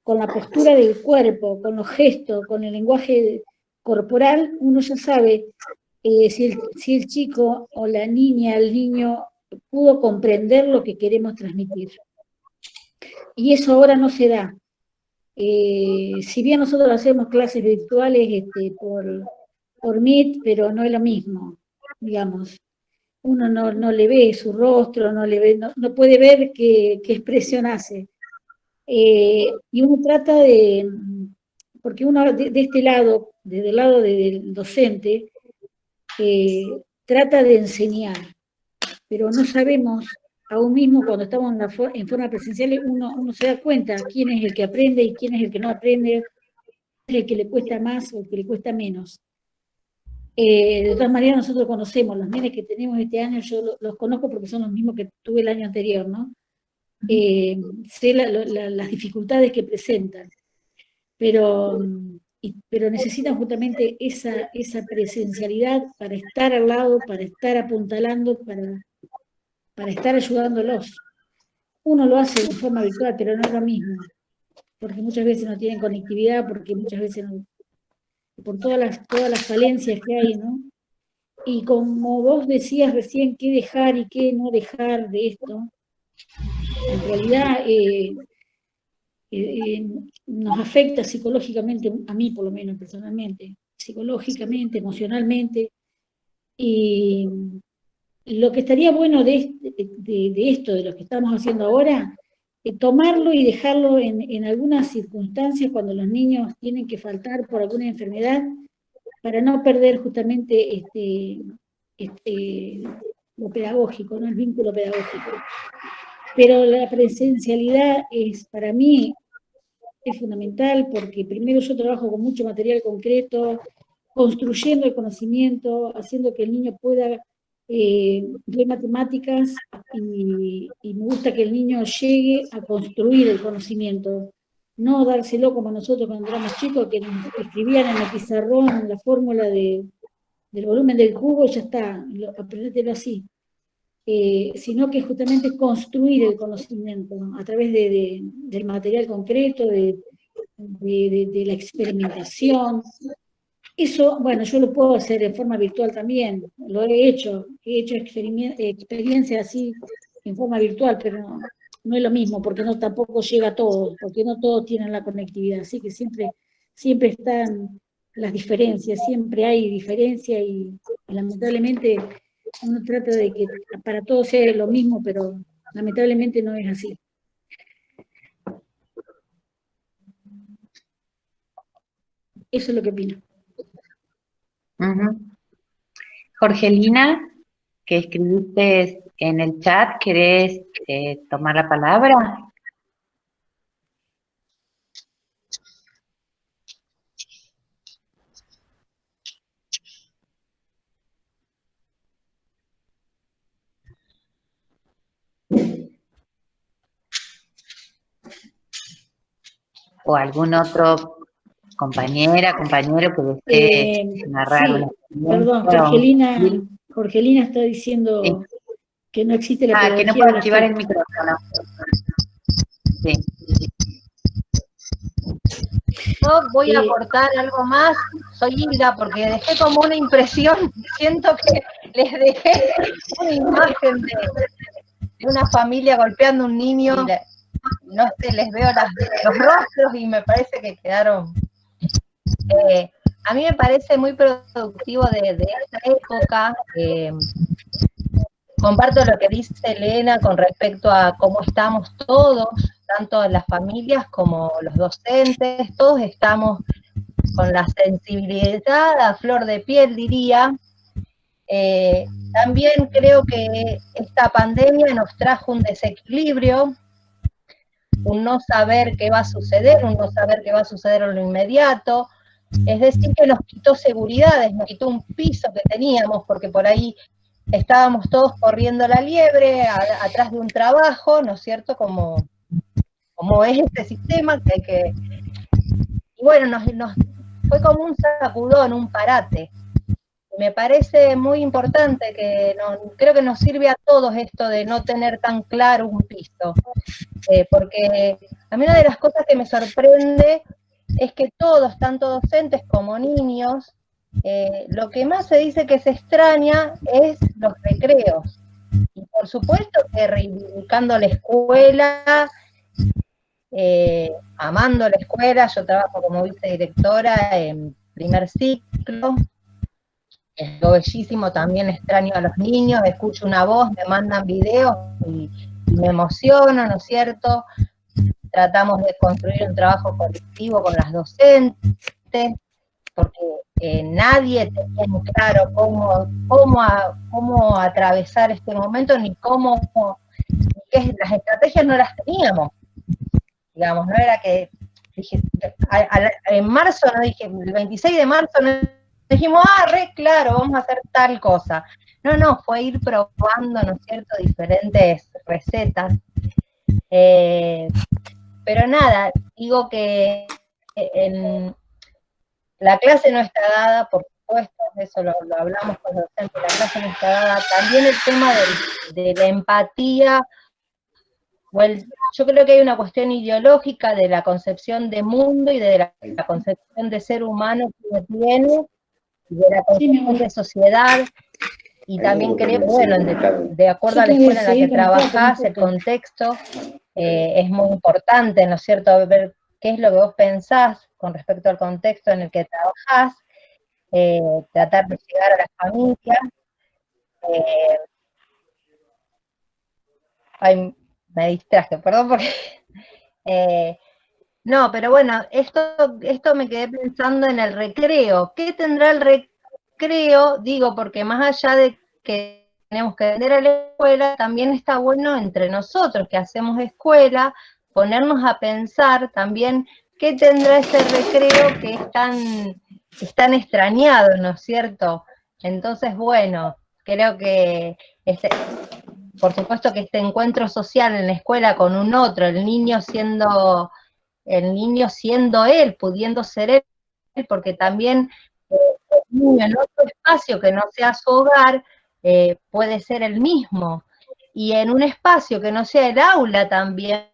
con la postura del cuerpo, con los gestos, con el lenguaje corporal, uno ya sabe si el chico o la niña, el niño, pudo comprender lo que queremos transmitir. Y eso ahora no se da. Si bien nosotros hacemos clases virtuales por Meet, pero no es lo mismo, digamos. Uno no le ve su rostro, no puede ver qué expresión hace. Y uno trata porque uno de este lado, desde el lado del docente, trata de enseñar, pero no sabemos, aún mismo cuando estamos en forma presencial, uno se da cuenta quién es el que aprende y quién es el que no aprende, el que le cuesta más o el que le cuesta menos. De todas maneras, nosotros conocemos los nenes que tenemos este año, yo los conozco porque son los mismos que tuve el año anterior, ¿no? Sé las dificultades que presentan, pero necesitan justamente esa presencialidad para estar al lado, para estar apuntalando, para estar ayudándolos. Uno lo hace de forma virtual, pero no es lo mismo, porque muchas veces no tienen conectividad, porque muchas veces no, por todas las falencias que hay, ¿no? Y como vos decías recién, qué dejar y qué no dejar de esto, en realidad nos afecta psicológicamente, a mí por lo menos personalmente, psicológicamente, emocionalmente, y lo que estaría bueno de esto, de lo que estamos haciendo ahora, tomarlo y dejarlo en algunas circunstancias cuando los niños tienen que faltar por alguna enfermedad, para no perder justamente lo pedagógico, ¿no? El vínculo pedagógico. Pero la presencialidad para mí es fundamental porque primero yo trabajo con mucho material concreto, construyendo el conocimiento, haciendo que el niño pueda ver matemáticas y me gusta que el niño llegue a construir el conocimiento, no dárselo como nosotros cuando éramos chicos, que nos escribían en el pizarrón la fórmula del volumen del cubo, ya está, aprendételo así. Sino que justamente construir el conocimiento a través del material concreto, de la experimentación. Eso, bueno, yo lo puedo hacer en forma virtual también, lo he hecho experiencias así en forma virtual, pero no es lo mismo, porque tampoco llega a todos, porque no todos tienen la conectividad, así que siempre están las diferencias, siempre hay diferencia y lamentablemente uno trata de que para todos sea lo mismo, pero lamentablemente no es así. Eso es lo que opino. Jorgelina, que escribiste en el chat, ¿querés tomar la palabra? ¿O algún otro compañero que desee narrar sí, una experiencia? Perdón, Jorgelina está diciendo sí, que no existe la pedagogía. Que no puedo activar el micrófono. Sí. Yo voy a aportar algo más, soy Hilda, porque dejé como una impresión, siento que les dejé una imagen de una familia golpeando a un niño, no sé, les veo los rostros y me parece que quedaron... a mí me parece muy productivo de esta época. Comparto lo que dice Elena con respecto a cómo estamos todos, tanto las familias como los docentes, todos estamos con la sensibilidad a flor de piel, diría. También creo que esta pandemia nos trajo un desequilibrio, un no saber qué va a suceder, un no saber qué va a suceder en lo inmediato, es decir, que nos quitó seguridades, nos quitó un piso que teníamos, porque por ahí estábamos todos corriendo la liebre, atrás de un trabajo, ¿no es cierto?, como es este sistema, que hay que... Y bueno, fue como un sacudón, un parate. Me parece muy importante, creo que nos sirve a todos esto de no tener tan claro un piso, porque a mí una de las cosas que me sorprende es que todos, tanto docentes como niños, lo que más se dice que se extraña es los recreos. Y por supuesto que reivindicando la escuela, amando la escuela, yo trabajo como vicedirectora en primer ciclo, es lo bellísimo, también extraño a los niños, escucho una voz, me mandan videos y me emociono, ¿no es cierto? Tratamos de construir un trabajo colectivo con las docentes, porque nadie tenía en claro cómo atravesar este momento, ni las estrategias no las teníamos, digamos, no era que, dije, en marzo, no dije, el 26 de marzo no dijimos, claro, vamos a hacer tal cosa. No, fue ir probando, ¿no es cierto?, diferentes recetas. Pero nada, digo que la clase no está dada, por supuesto, eso lo hablamos con los docentes, la clase no está dada. También el tema de la empatía, yo creo que hay una cuestión ideológica de la concepción de mundo y de la concepción de ser humano que uno tiene, y de la concepción de sociedad, y también creo, bueno, de acuerdo a la escuela en la que trabajás, el contexto es muy importante, ¿no es cierto?, ver qué es lo que vos pensás con respecto al contexto en el que trabajás, tratar de llegar a las familias. Ay, me distraje, perdón, porque... no, pero bueno, esto me quedé pensando en el recreo. ¿Qué tendrá el recreo? Digo, porque más allá de que tenemos que vender a la escuela, también está bueno entre nosotros que hacemos escuela, ponernos a pensar también qué tendrá ese recreo que es tan extrañado, ¿no es cierto? Entonces, bueno, creo que por supuesto que este encuentro social en la escuela con un otro, el niño siendo él, pudiendo ser él, porque también el niño en otro espacio que no sea su hogar puede ser el mismo. Y en un espacio que no sea el aula también,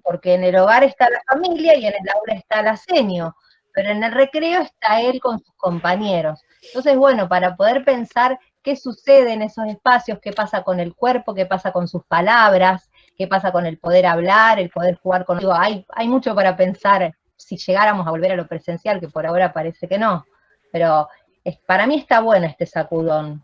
porque en el hogar está la familia y en el aula está el asenio, pero en el recreo está él con sus compañeros. Entonces, bueno, para poder pensar qué sucede en esos espacios, qué pasa con el cuerpo, qué pasa con sus palabras, qué pasa con el poder hablar, el poder jugar con... Digo, hay mucho para pensar si llegáramos a volver a lo presencial, que por ahora parece que no, pero para mí está bueno este sacudón.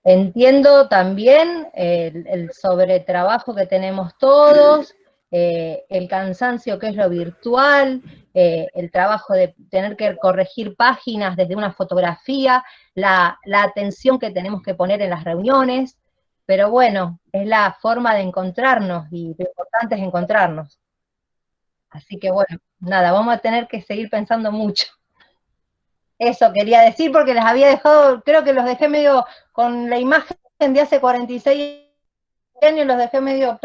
Entiendo también el sobretrabajo que tenemos todos, el cansancio que es lo virtual, el trabajo de tener que corregir páginas desde una fotografía, la atención que tenemos que poner en las reuniones, pero bueno, es la forma de encontrarnos y lo importante es encontrarnos. Así que bueno, nada, vamos a tener que seguir pensando mucho. Eso quería decir porque les había dejado, creo que los dejé medio con la imagen de hace 46 años, los dejé medio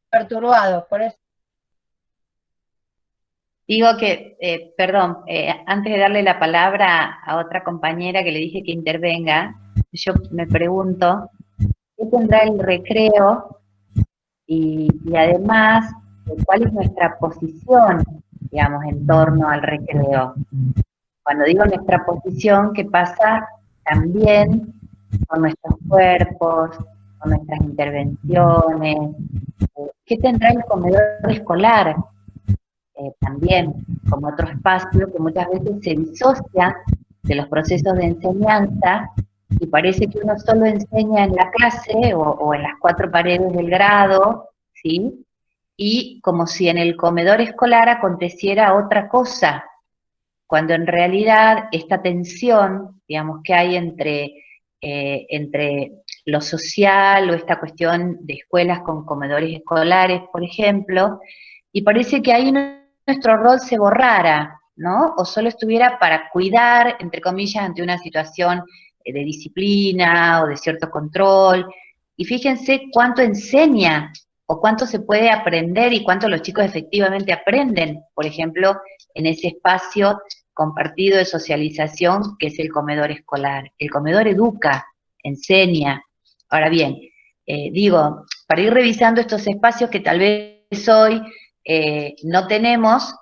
perturbados, por eso. Digo que, perdón, antes de darle la palabra a otra compañera que le dije que intervenga, yo me pregunto, ¿qué tendrá el recreo? Y además, ¿cuál es nuestra posición, digamos, en torno al recreo? Cuando digo nuestra posición, ¿qué pasa también con nuestros cuerpos, con nuestras intervenciones? ¿Qué tendrá el comedor escolar? También como otro espacio que muchas veces se disocia de los procesos de enseñanza y parece que uno solo enseña en la clase o en las cuatro paredes del grado, ¿sí? Y como si en el comedor escolar aconteciera otra cosa, cuando en realidad esta tensión, digamos, que hay entre lo social o esta cuestión de escuelas con comedores escolares, por ejemplo, y parece que ahí nuestro rol se borrara, ¿no? O solo estuviera para cuidar, entre comillas, ante una situación de disciplina o de cierto control. Y fíjense cuánto enseña o cuánto se puede aprender y cuánto los chicos efectivamente aprenden, por ejemplo, en ese espacio compartido de socialización que es el comedor escolar. El comedor educa, enseña. Ahora bien, digo, para ir revisando estos espacios que tal vez hoy no tenemos,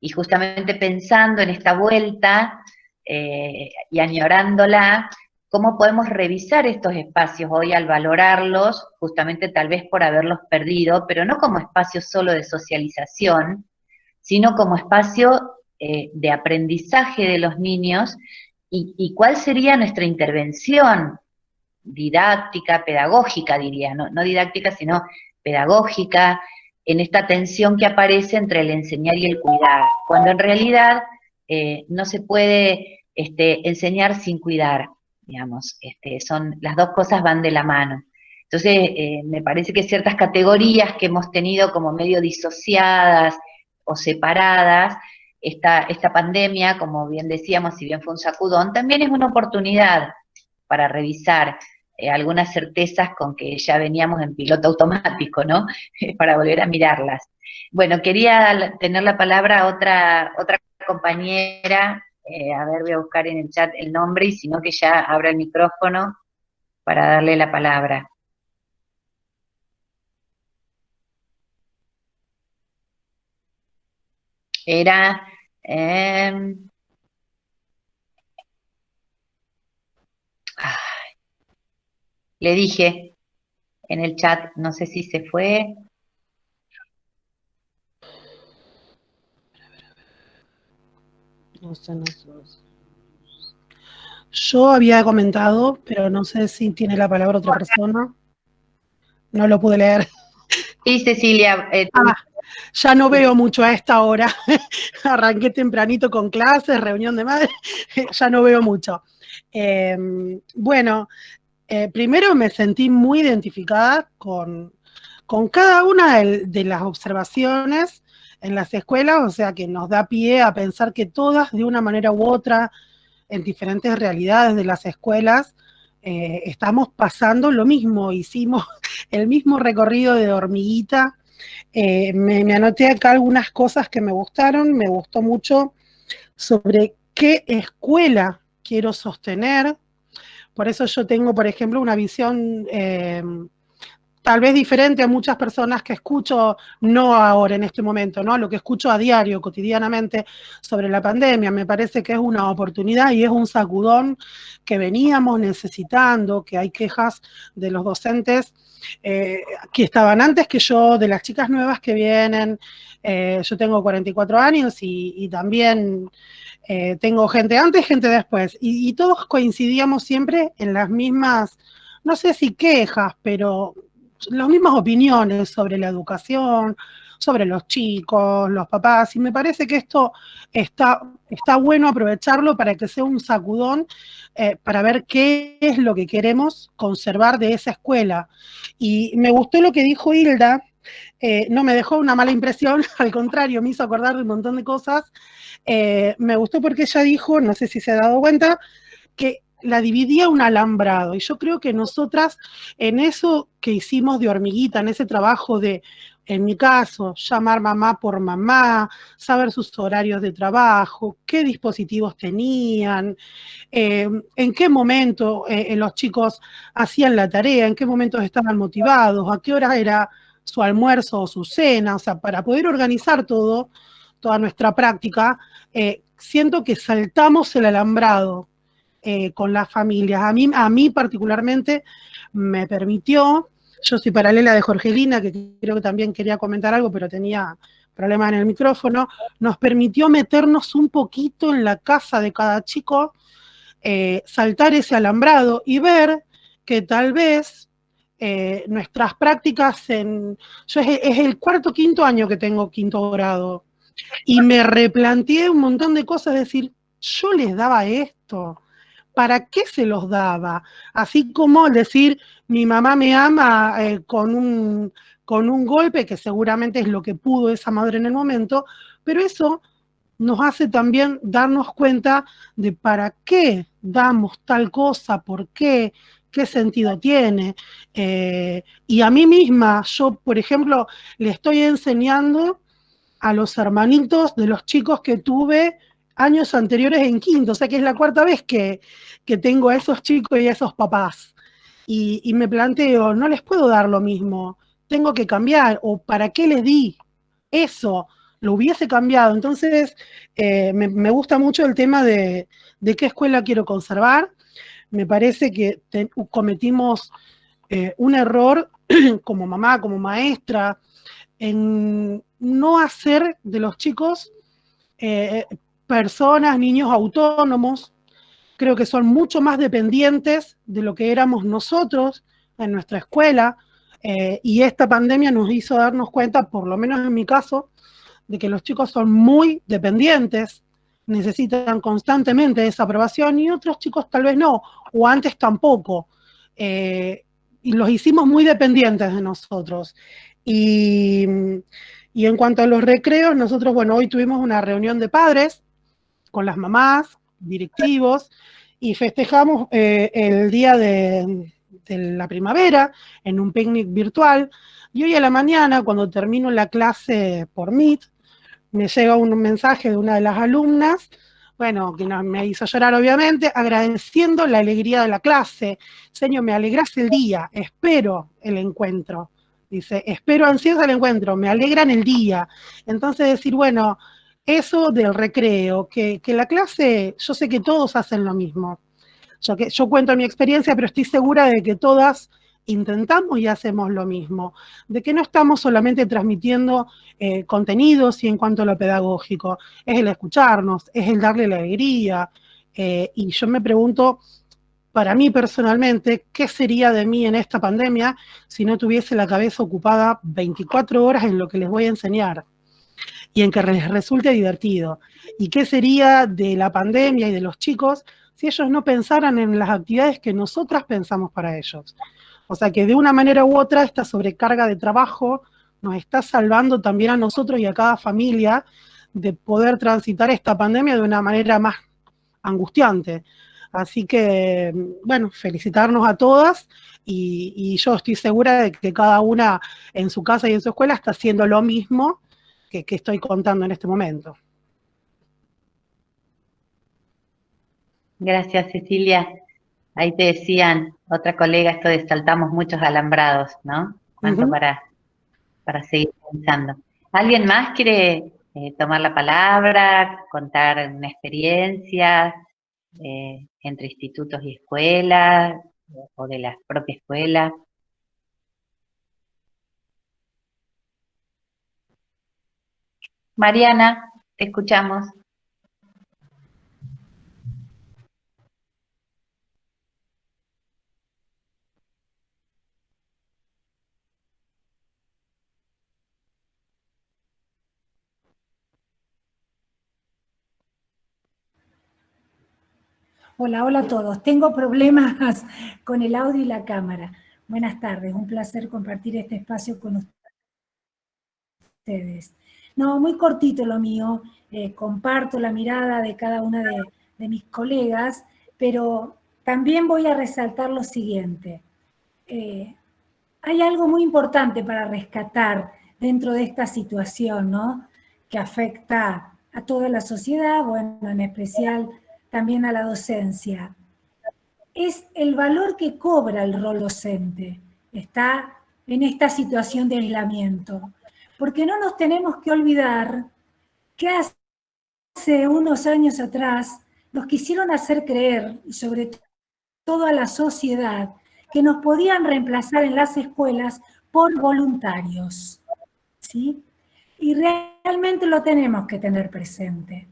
Y justamente pensando en esta vuelta y añorándola, ¿cómo podemos revisar estos espacios hoy al valorarlos, justamente tal vez por haberlos perdido, pero no como espacios solo de socialización, sino como espacio de aprendizaje de los niños y cuál sería nuestra intervención didáctica, pedagógica diría, no didáctica, sino pedagógica, en esta tensión que aparece entre el enseñar y el cuidar, cuando en realidad no se puede enseñar sin cuidar, digamos, las dos cosas van de la mano. Entonces, me parece que ciertas categorías que hemos tenido como medio disociadas o separadas, esta pandemia, como bien decíamos, si bien fue un sacudón, también es una oportunidad para revisar algunas certezas con que ya veníamos en piloto automático, ¿no? Para volver a mirarlas. Bueno, quería tener la palabra otra compañera, a ver, voy a buscar en el chat el nombre, y si no que ya abra el micrófono para darle la palabra. Era... le dije en el chat, no sé si se fue. No sé. Yo había comentado, pero no sé si tiene la palabra otra persona. No lo pude leer. Sí, Cecilia. Ya no veo mucho a esta hora. Arranqué tempranito con clases, reunión de madres. Ya no veo mucho. Bueno, primero me sentí muy identificada con cada una de las observaciones en las escuelas, o sea que nos da pie a pensar que todas, de una manera u otra, en diferentes realidades de las escuelas, estamos pasando lo mismo, hicimos el mismo recorrido de hormiguita. Me anoté acá algunas cosas que me gustaron, me gustó mucho sobre qué escuela quiero sostener. Por eso yo tengo, por ejemplo, una visión tal vez diferente a muchas personas que escucho, no ahora en este momento, ¿no? Lo que escucho a diario, cotidianamente, sobre la pandemia. Me parece que es una oportunidad y es un sacudón que veníamos necesitando, que hay quejas de los docentes que estaban antes que yo, de las chicas nuevas que vienen. Yo tengo 44 años y también tengo gente antes, gente después. Y todos coincidíamos siempre en las mismas, no sé si quejas, pero las mismas opiniones sobre la educación, sobre los chicos, los papás, y me parece que esto está bueno aprovecharlo para que sea un sacudón para ver qué es lo que queremos conservar de esa escuela. Y me gustó lo que dijo Hilda, no me dejó una mala impresión, al contrario, me hizo acordar de un montón de cosas. Me gustó porque ella dijo, no sé si se ha dado cuenta, que la dividía un alambrado, y yo creo que nosotras en eso que hicimos de hormiguita, en ese trabajo de, en mi caso, llamar mamá por mamá, saber sus horarios de trabajo, qué dispositivos tenían, en qué momento los chicos hacían la tarea, en qué momentos estaban motivados, a qué hora era su almuerzo o su cena, o sea, para poder organizar toda nuestra práctica, siento que saltamos el alambrado con las familias. A mí particularmente me permitió, yo soy paralela de Jorgelina, que creo que también quería comentar algo, pero tenía problemas en el micrófono, nos permitió meternos un poquito en la casa de cada chico, saltar ese alambrado y ver que tal vez nuestras prácticas yo es el cuarto, quinto año que tengo quinto grado, y me replanteé un montón de cosas, es decir, yo les daba esto, ¿para qué se los daba? Así como decir, mi mamá me ama con un golpe, que seguramente es lo que pudo esa madre en el momento, pero eso nos hace también darnos cuenta de para qué damos tal cosa, por qué sentido tiene. Y a mí misma, yo, por ejemplo, le estoy enseñando a los hermanitos de los chicos que tuve años anteriores en quinto, o sea que es la cuarta vez que tengo a esos chicos y a esos papás. Y me planteo, no les puedo dar lo mismo, tengo que cambiar, o ¿para qué les di eso? lo hubiese cambiado. Entonces, me gusta mucho el tema de qué escuela quiero conservar. Me parece que cometimos un error como mamá, como maestra, en no hacer de los chicos personas, niños autónomos. Creo que son mucho más dependientes de lo que éramos nosotros en nuestra escuela, y esta pandemia nos hizo darnos cuenta, por lo menos en mi caso, de que los chicos son muy dependientes, necesitan constantemente esa aprobación, y otros chicos tal vez no, o antes tampoco. Y los hicimos muy dependientes de nosotros. Y en cuanto a los recreos, nosotros, bueno, hoy tuvimos una reunión de padres con las mamás, directivos, y festejamos el día de la primavera en un picnic virtual. Y hoy a la mañana, cuando termino la clase por Meet, me llega un mensaje de una de las alumnas, bueno, que me hizo llorar obviamente, agradeciendo la alegría de la clase. Señor, me alegrás el día, espero el encuentro. Dice, espero ansiosa el encuentro, me alegran el día. Entonces decir, bueno, eso del recreo, que la clase, yo sé que todos hacen lo mismo. Yo cuento mi experiencia, pero estoy segura de que todas intentamos y hacemos lo mismo, de que no estamos solamente transmitiendo contenidos y en cuanto a lo pedagógico, es el escucharnos, es el darle la alegría, y yo me pregunto, para mí personalmente, ¿qué sería de mí en esta pandemia si no tuviese la cabeza ocupada 24 horas en lo que les voy a enseñar y en que les resulte divertido? ¿Y qué sería de la pandemia y de los chicos si ellos no pensaran en las actividades que nosotras pensamos para ellos? O sea que de una manera u otra esta sobrecarga de trabajo nos está salvando también a nosotros y a cada familia de poder transitar esta pandemia de una manera más angustiante. Así que, bueno, felicitarnos a todas, y yo estoy segura de que cada una en su casa y en su escuela está haciendo lo mismo que estoy contando en este momento. Gracias, Cecilia. Ahí te decían, otra colega, esto de saltamos muchos alambrados, ¿no? Cuánto para seguir pensando. ¿Alguien más quiere tomar la palabra, contar una experiencia entre institutos y escuelas, o de la propia escuela? Mariana, te escuchamos. Hola, hola a todos. Tengo problemas con el audio y la cámara. Buenas tardes, un placer compartir este espacio con ustedes. No, muy cortito lo mío, comparto la mirada de cada una de mis colegas, pero también voy a resaltar lo siguiente. Hay algo muy importante para rescatar dentro de esta situación, ¿no? Que afecta a toda la sociedad, bueno, en especial también a la docencia. Es el valor que cobra el rol docente. Está en esta situación de aislamiento. Porque no nos tenemos que olvidar que hace unos años atrás nos quisieron hacer creer, y sobre todo a la sociedad, que nos podían reemplazar en las escuelas por voluntarios, ¿sí? Y realmente lo tenemos que tener presente.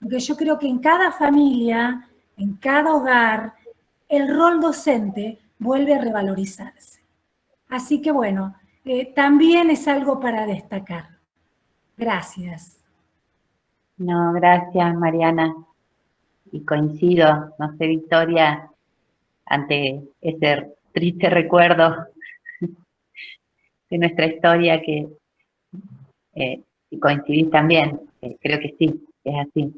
Porque yo creo que en cada familia, en cada hogar, el rol docente vuelve a revalorizarse. Así que bueno, también es algo para destacar. Gracias. No, gracias, Mariana. Y coincido, no sé, Victoria, ante ese triste recuerdo de nuestra historia, que si coincidís también, creo que sí, es así.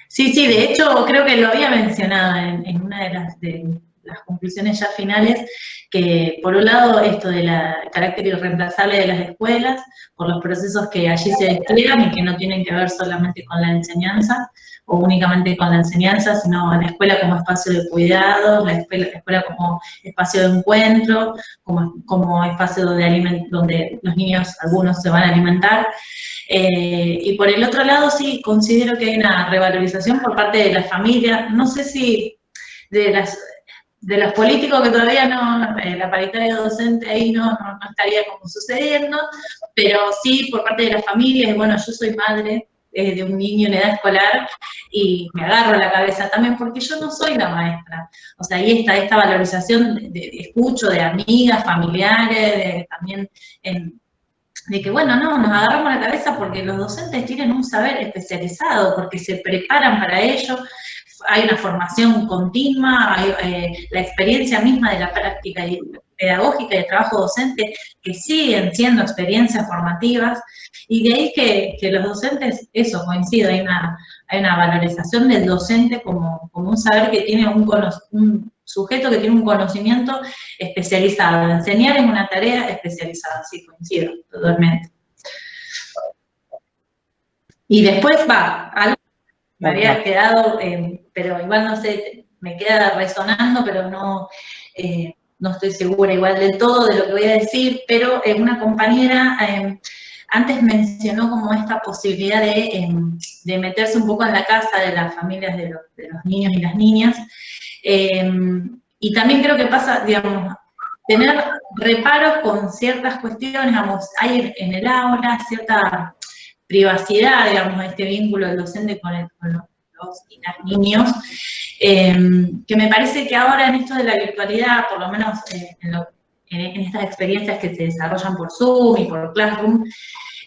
Sí, de hecho creo que lo había mencionado en una de las conclusiones ya finales, que por un lado esto del carácter irreemplazable de las escuelas, por los procesos que allí se despliegan y que no tienen que ver solamente con la enseñanza, o únicamente con la enseñanza, sino la escuela como espacio de cuidado, la escuela como espacio de encuentro, como espacio donde los niños, algunos se van a alimentar. Y por el otro lado, sí, considero que hay una revalorización por parte de las familias, no sé si de los políticos que todavía no, la paritaria docente ahí no estaría como sucediendo, pero sí por parte de las familias, y bueno, yo soy madre de un niño en edad escolar y me agarro la cabeza también porque yo no soy la maestra. O sea, ahí está esta valorización de escucho de amigas, familiares, también de que, bueno, no, nos agarramos la cabeza porque los docentes tienen un saber especializado, porque se preparan para ello, hay una formación continua, hay la experiencia misma de la práctica pedagógica y de trabajo docente que siguen siendo experiencias formativas, y de ahí que los docentes, eso, coincido, hay una valorización del docente como un saber que tiene un sujeto que tiene un conocimiento especializado. Enseñar es una tarea especializada, sí, coincido, totalmente. Y después algo me había quedado, pero igual no sé, me queda resonando, pero no estoy segura igual del todo de lo que voy a decir, pero una compañera antes mencionó como esta posibilidad de meterse un poco en la casa de las familias de los niños y las niñas, y también creo que pasa, digamos, tener reparos con ciertas cuestiones, digamos, hay en el aula cierta privacidad, digamos, este vínculo del docente con los y las niños, que me parece que ahora en esto de la virtualidad, por lo menos en estas experiencias que se desarrollan por Zoom y por Classroom,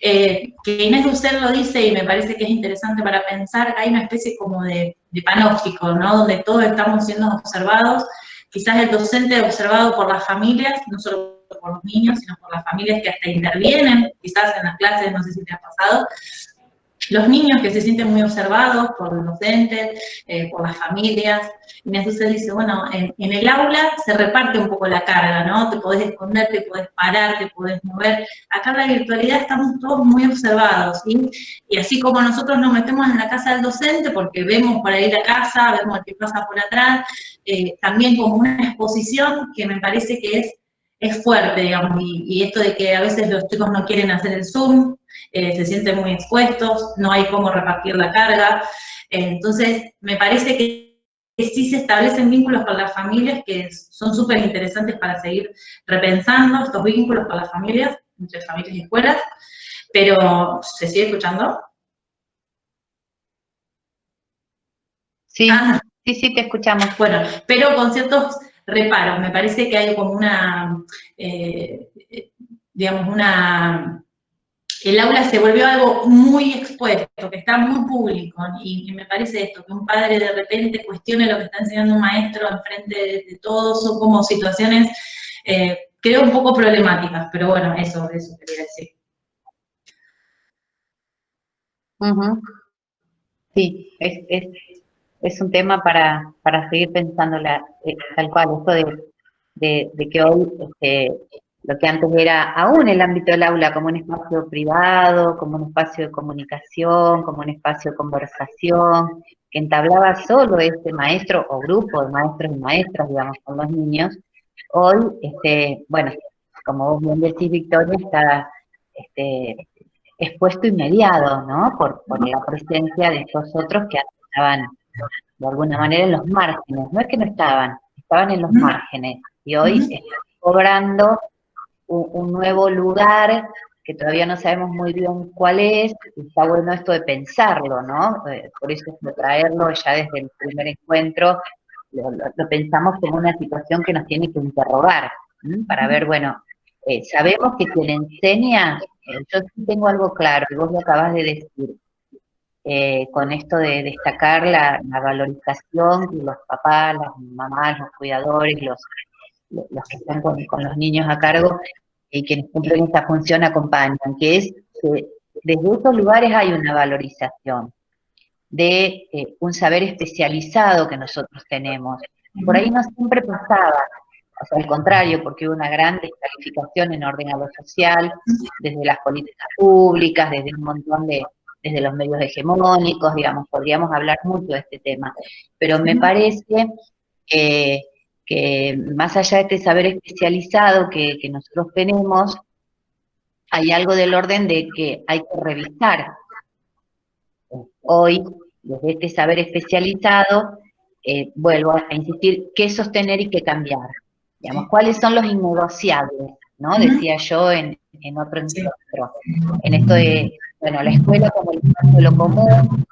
que Inés Dussel lo dice y me parece que es interesante para pensar, hay una especie como de panóptico, ¿no? Donde todos estamos siendo observados, quizás el docente observado por las familias, no solo por los niños, sino por las familias que hasta intervienen, quizás en las clases, no sé si te ha pasado, los niños que se sienten muy observados por los docentes, por las familias. Inés Dussel dice, bueno, en el aula se reparte un poco la carga, ¿no? Te podés esconder, te podés parar, te podés mover. Acá en la virtualidad estamos todos muy observados, ¿sí? Y así como nosotros nos metemos en la casa del docente porque vemos por ahí la casa, vemos el que pasa por atrás, también como una exposición que me parece que es fuerte, digamos, y esto de que a veces los chicos no quieren hacer el Zoom, se sienten muy expuestos, no hay cómo repartir la carga, entonces me parece que sí se establecen vínculos con las familias que son súper interesantes para seguir repensando estos vínculos con las familias, entre familias y escuelas, pero ¿se sigue escuchando? Sí, sí, te escuchamos. Bueno, pero con ciertos reparos, me parece que hay como una, digamos, el aula se volvió algo muy expuesto, que está muy público, y me parece esto, que un padre de repente cuestione lo que está enseñando un maestro enfrente de todos, son como situaciones, creo, un poco problemáticas, pero bueno, eso quería decir. Sí, es un tema para seguir pensando tal cual, esto de que hoy lo que antes era aún el ámbito del aula como un espacio privado, como un espacio de comunicación, como un espacio de conversación, que entablaba solo este maestro o grupo de maestros y maestras, digamos, con los niños, hoy, bueno, como vos bien decís, Victoria, está expuesto y mediado, ¿no? Por la presencia de estos otros que antes estaban de alguna manera en los márgenes, no es que no estaban en los márgenes, y hoy están cobrando un nuevo lugar que todavía no sabemos muy bien cuál es, y está bueno esto de pensarlo, ¿no? Por eso es de traerlo ya desde el primer encuentro, lo pensamos como una situación que nos tiene que interrogar, para ver, bueno, sabemos que quien enseña, yo sí tengo algo claro, y vos lo acabas de decir, con esto de destacar la valorización que los papás, las mamás, los cuidadores, los que están con los niños a cargo y quienes cumplen esta función acompañan, que es que desde esos lugares hay una valorización de un saber especializado que nosotros tenemos. Por ahí no siempre pasaba, o sea, al contrario, porque hubo una gran descalificación en orden a lo social, desde las políticas públicas, desde un montón de desde los medios hegemónicos, digamos, podríamos hablar mucho de este tema, pero me parece que más allá de este saber especializado que nosotros tenemos, hay algo del orden de que hay que revisar hoy, desde este saber especializado, vuelvo a insistir, qué sostener y qué cambiar. Digamos, cuáles son los innegociables, ¿no? Decía yo en otro encuentro. En esto de, bueno, la escuela como el espacio de lo común,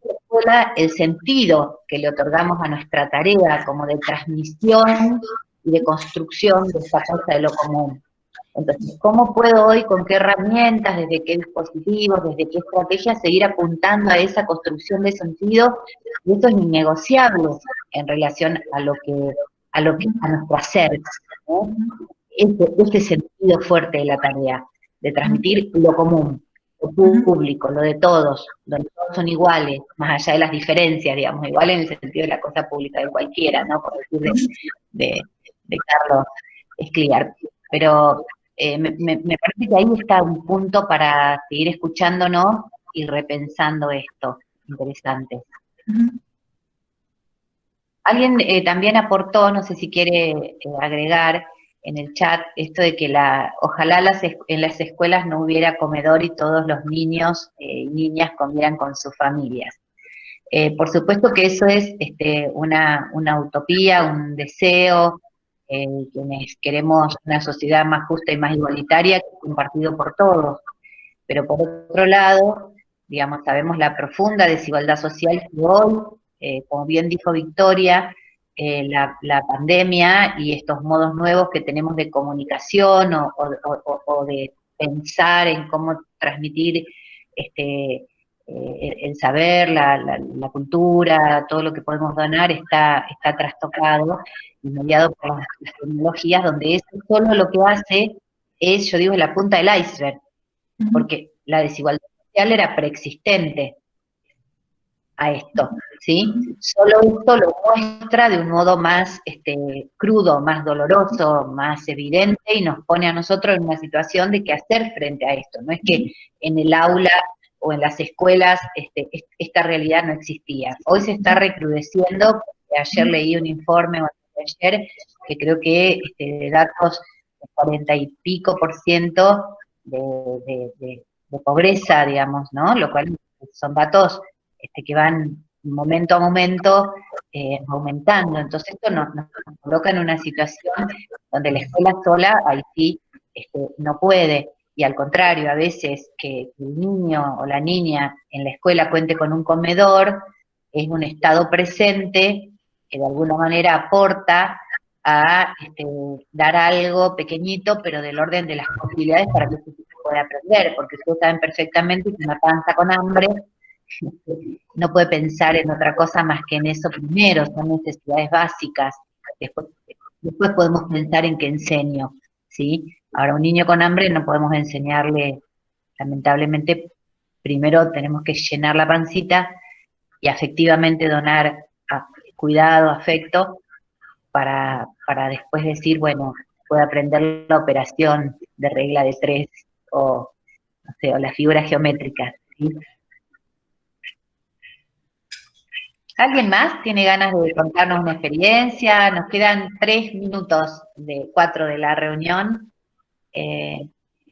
la escuela, el sentido que le otorgamos a nuestra tarea como de transmisión y de construcción de esta cosa de lo común. Entonces, ¿cómo puedo hoy, con qué herramientas, desde qué dispositivos, desde qué estrategias seguir apuntando a esa construcción de sentido? Y eso es innegociable en relación a nuestro hacer, ¿no? Este sentido fuerte de la tarea, de transmitir lo común, lo público, lo de todos, donde todos son iguales, más allá de las diferencias, digamos, igual en el sentido de la cosa pública de cualquiera, ¿no? Por decir de Carlos Escliar. Pero me parece que ahí está un punto para seguir escuchándonos y repensando esto, interesante. Alguien también aportó, no sé si quiere agregar en el chat, esto de que ojalá en las escuelas no hubiera comedor y todos los niños y niñas comieran con sus familias. Por supuesto que eso es una utopía, un deseo, quienes queremos una sociedad más justa y más igualitaria, compartido por todos. Pero por otro lado, digamos, sabemos la profunda desigualdad social que hoy, como bien dijo Victoria, la pandemia y estos modos nuevos que tenemos de comunicación o de pensar en cómo transmitir el saber, la cultura, todo lo que podemos donar está trastocado y mediado por las tecnologías, donde eso solo lo que hace es, yo digo, la punta del iceberg, porque la desigualdad social era preexistente a esto, ¿sí? Solo esto lo muestra de un modo más crudo, más doloroso, más evidente, y nos pone a nosotros en una situación de qué hacer frente a esto. No es que en el aula o en las escuelas esta realidad no existía. Hoy se está recrudeciendo, porque ayer leí un informe, o ayer, que creo que de datos de 40 y pico % de pobreza, digamos, ¿no? Lo cual son datos que van momento a momento aumentando. Entonces esto nos coloca en una situación donde la escuela sola, ahí sí, no puede. Y al contrario, a veces que el niño o la niña en la escuela cuente con un comedor, es un estado presente que de alguna manera aporta a dar algo pequeñito, pero del orden de las posibilidades para que ese chico pueda aprender, porque ustedes saben perfectamente que una panza con hambre no puede pensar en otra cosa más que en eso primero, son necesidades básicas. Después podemos pensar en qué enseño, ¿sí? Ahora, un niño con hambre no podemos enseñarle, lamentablemente, primero tenemos que llenar la pancita y afectivamente donar cuidado, afecto, para después decir, bueno, puede aprender la operación de regla de 3 o, no sé, o las figuras geométricas, ¿sí? ¿Alguien más tiene ganas de contarnos una experiencia? Nos quedan 3 minutos de 4 de la reunión.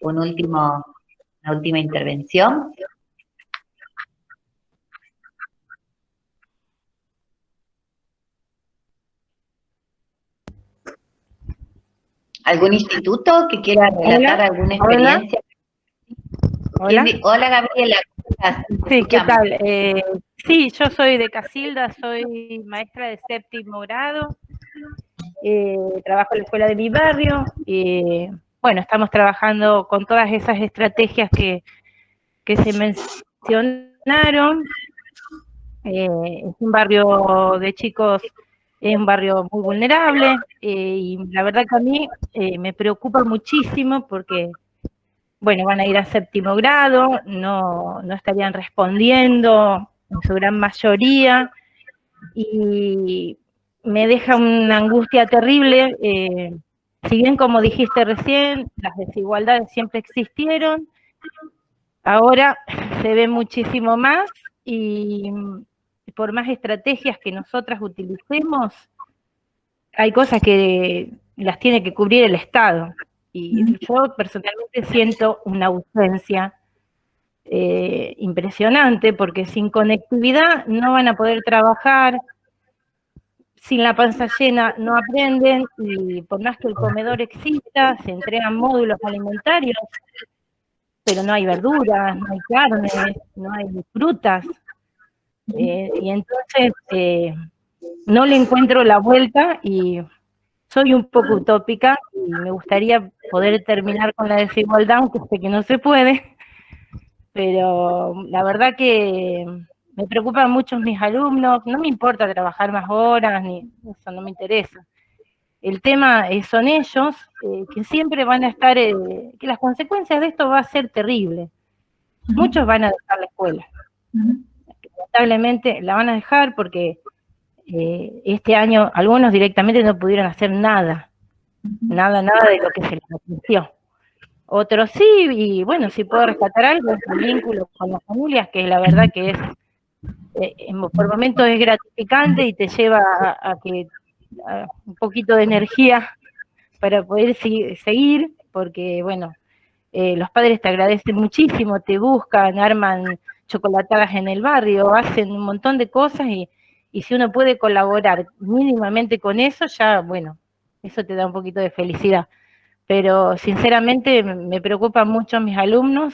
Una última intervención. ¿Algún instituto que quiera relatar alguna experiencia? Hola. Hola, Gabriela. ¿Cómo estás? Sí, ¿qué tal? Sí, yo soy de Casilda, soy maestra de 7º grado, trabajo en la escuela de mi barrio, bueno, estamos trabajando con todas esas estrategias que se mencionaron. Es un barrio de chicos, es un barrio muy vulnerable, y la verdad que a mí me preocupa muchísimo porque, bueno, van a ir a 7º grado, no estarían respondiendo en su gran mayoría, y me deja una angustia terrible. Si bien, como dijiste recién, las desigualdades siempre existieron, ahora se ve muchísimo más y por más estrategias que nosotras utilicemos, hay cosas que las tiene que cubrir el Estado. Y yo personalmente siento una ausencia impresionante, porque sin conectividad no van a poder trabajar, sin la panza llena no aprenden, y por más que el comedor exista, se entregan módulos alimentarios, pero no hay verduras, no hay carne, no hay frutas, y entonces no le encuentro la vuelta, y soy un poco utópica, y me gustaría poder terminar con la desigualdad, aunque sé que no se puede, pero la verdad que me preocupan mucho mis alumnos. No me importa trabajar más horas, ni eso no me interesa. El tema son ellos, que siempre van a estar, que las consecuencias de esto va a ser terrible. Muchos van a dejar la escuela. Lamentablemente la van a dejar porque este año algunos directamente no pudieron hacer nada. Nada de lo que se les ofreció. Otros sí, y bueno, si puedo rescatar algo, es el vínculo con las familias, que la verdad que es, por momentos es gratificante y te lleva a un poquito de energía para poder seguir, porque bueno, los padres te agradecen muchísimo, te buscan, arman chocolatadas en el barrio, hacen un montón de cosas, y si uno puede colaborar mínimamente con eso, ya bueno, eso te da un poquito de felicidad. Pero sinceramente me preocupan mucho mis alumnos,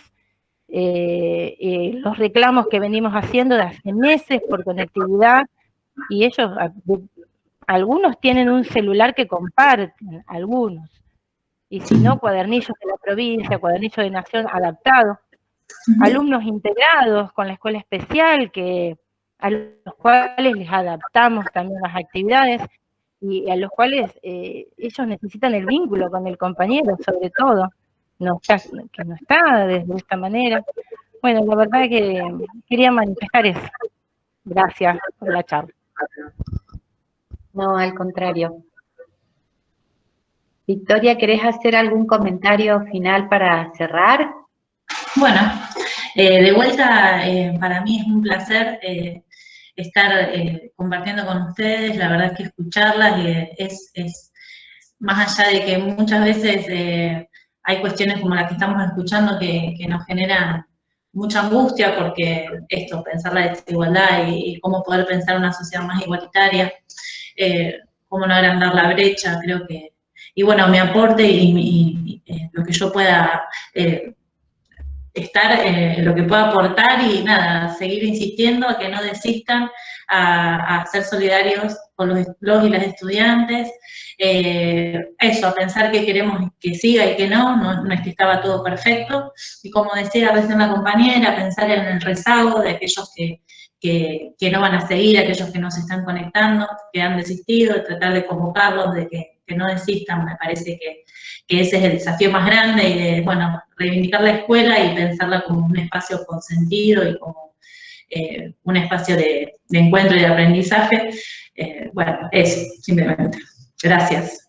los reclamos que venimos haciendo de hace meses por conectividad, y ellos, algunos tienen un celular que comparten, algunos, y si no, cuadernillos de la provincia, cuadernillos de Nación adaptados, alumnos integrados con la escuela especial, a los cuales les adaptamos también las actividades, y a los cuales ellos necesitan el vínculo con el compañero, sobre todo, que no está de esta manera. Bueno, la verdad que quería manifestar eso. Gracias por la charla. No, al contrario. Victoria, ¿querés hacer algún comentario final para cerrar? Bueno, de vuelta, para mí es un placer estar compartiendo con ustedes. La verdad es que escucharlas es más allá de que muchas veces hay cuestiones como las que estamos escuchando que nos generan mucha angustia, porque pensar la desigualdad y cómo poder pensar una sociedad más igualitaria, cómo no agrandar la brecha, creo que, y bueno, mi aporte y lo que yo pueda lo que pueda aportar, y nada, seguir insistiendo a que no desistan, a ser solidarios con los y las estudiantes, a pensar que queremos que siga y que no es que estaba todo perfecto, y como decía recién la compañera, pensar en el rezago de aquellos que no van a seguir, aquellos que no se están conectando, que han desistido, de tratar de convocarlos, de que no desistan. Me parece que ese es el desafío más grande, y de, bueno, reivindicar la escuela y pensarla como un espacio consentido y como un espacio de encuentro y de aprendizaje. Bueno, eso, simplemente. Gracias.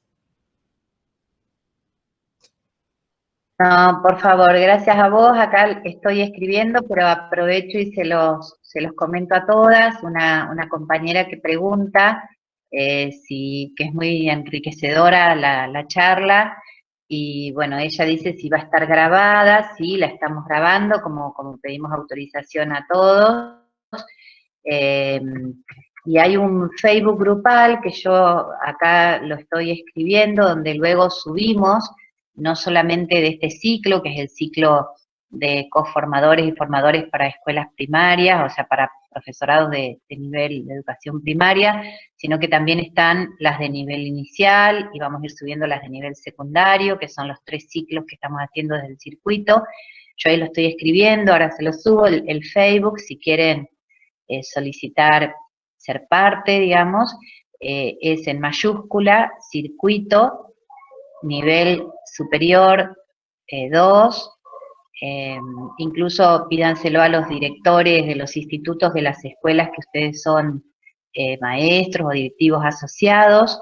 No, por favor, gracias a vos. Acá estoy escribiendo, pero aprovecho y se los comento a todas. Una compañera que pregunta que es muy enriquecedora la charla, y bueno, ella dice si va a estar grabada. Sí, la estamos grabando, como pedimos autorización a todos. Y hay un Facebook grupal que yo acá lo estoy escribiendo, donde luego subimos, no solamente de este ciclo, que es el ciclo de coformadores y formadores para escuelas primarias, o sea, para profesorados de nivel de educación primaria, sino que también están las de nivel inicial, y vamos a ir subiendo las de nivel secundario, que son los 3 ciclos que estamos haciendo desde el circuito. Yo ahí lo estoy escribiendo, ahora se lo subo, el Facebook, si quieren solicitar ser parte, digamos, es en mayúscula, circuito, nivel superior 2, incluso pídanselo a los directores de los institutos de las escuelas que ustedes son maestros o directivos asociados,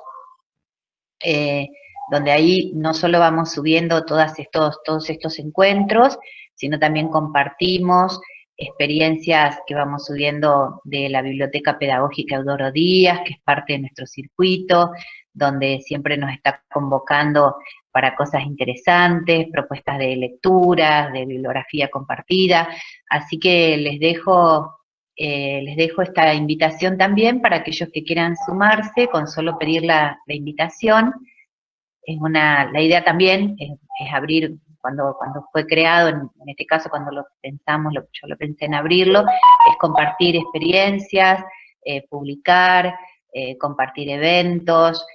donde ahí no solo vamos subiendo todos estos encuentros, sino también compartimos experiencias que vamos subiendo de la Biblioteca Pedagógica Eudoro Díaz, que es parte de nuestro circuito, donde siempre nos está convocando para cosas interesantes, propuestas de lecturas, de bibliografía compartida, así que les dejo esta invitación también para aquellos que quieran sumarse, con solo pedir la invitación. La idea también es abrir, cuando fue creado, en este caso cuando lo pensamos, yo lo pensé en abrirlo, es compartir experiencias, publicar, compartir eventos,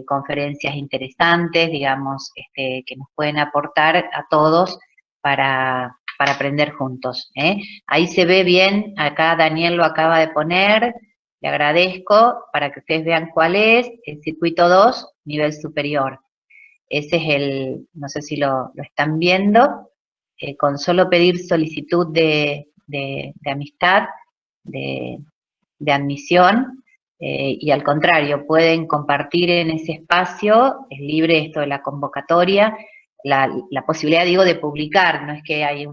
conferencias interesantes, digamos, que nos pueden aportar a todos para aprender juntos. Ahí se ve bien, acá Daniel lo acaba de poner, le agradezco, para que ustedes vean cuál es, el circuito 2, nivel superior. Ese es no sé si lo están viendo, con solo pedir solicitud de amistad, de admisión, y al contrario, pueden compartir en ese espacio, es libre esto de la convocatoria, la posibilidad, digo, de publicar, no es que hay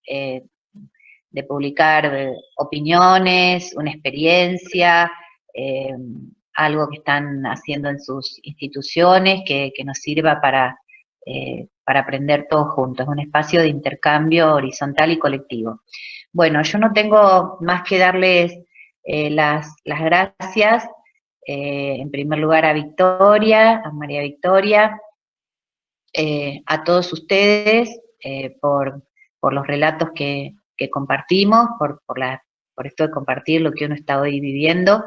de publicar opiniones, una experiencia, algo que están haciendo en sus instituciones, que nos sirva para aprender todos juntos. Es un espacio de intercambio horizontal y colectivo. Bueno, yo no tengo más que darles las gracias, en primer lugar a Victoria, a María Victoria, a todos ustedes por los relatos que compartimos, por esto de compartir lo que uno está hoy viviendo,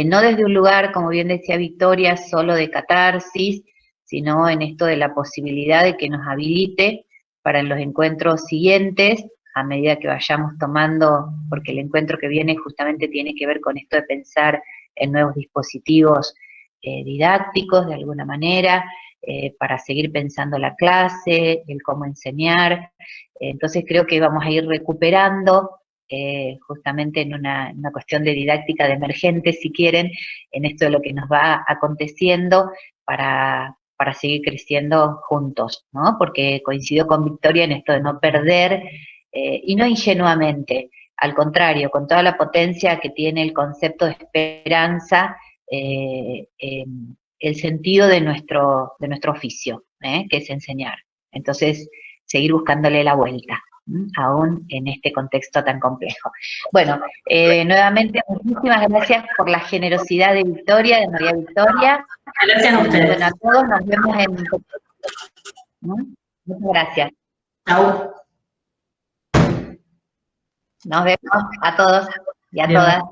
no desde un lugar, como bien decía Victoria, solo de catarsis, sino en esto de la posibilidad de que nos habilite para los encuentros siguientes, a medida que vayamos tomando, porque el encuentro que viene justamente tiene que ver con esto de pensar en nuevos dispositivos didácticos, de alguna manera, para seguir pensando la clase, el cómo enseñar. Entonces creo que vamos a ir recuperando, justamente en una cuestión de didáctica de emergente, si quieren, en esto de lo que nos va aconteciendo para seguir creciendo juntos, ¿no? Porque coincido con Victoria en esto de no perder, y no ingenuamente, al contrario, con toda la potencia que tiene el concepto de esperanza, el sentido de nuestro oficio, que es enseñar. Entonces, seguir buscándole la vuelta, aún en este contexto tan complejo. Bueno, nuevamente, muchísimas gracias por la generosidad de Victoria, de María Victoria. Gracias a ustedes. Bueno, a todos nos vemos Muchas gracias. Chau. Nos vemos a todos y a Adiós. todas.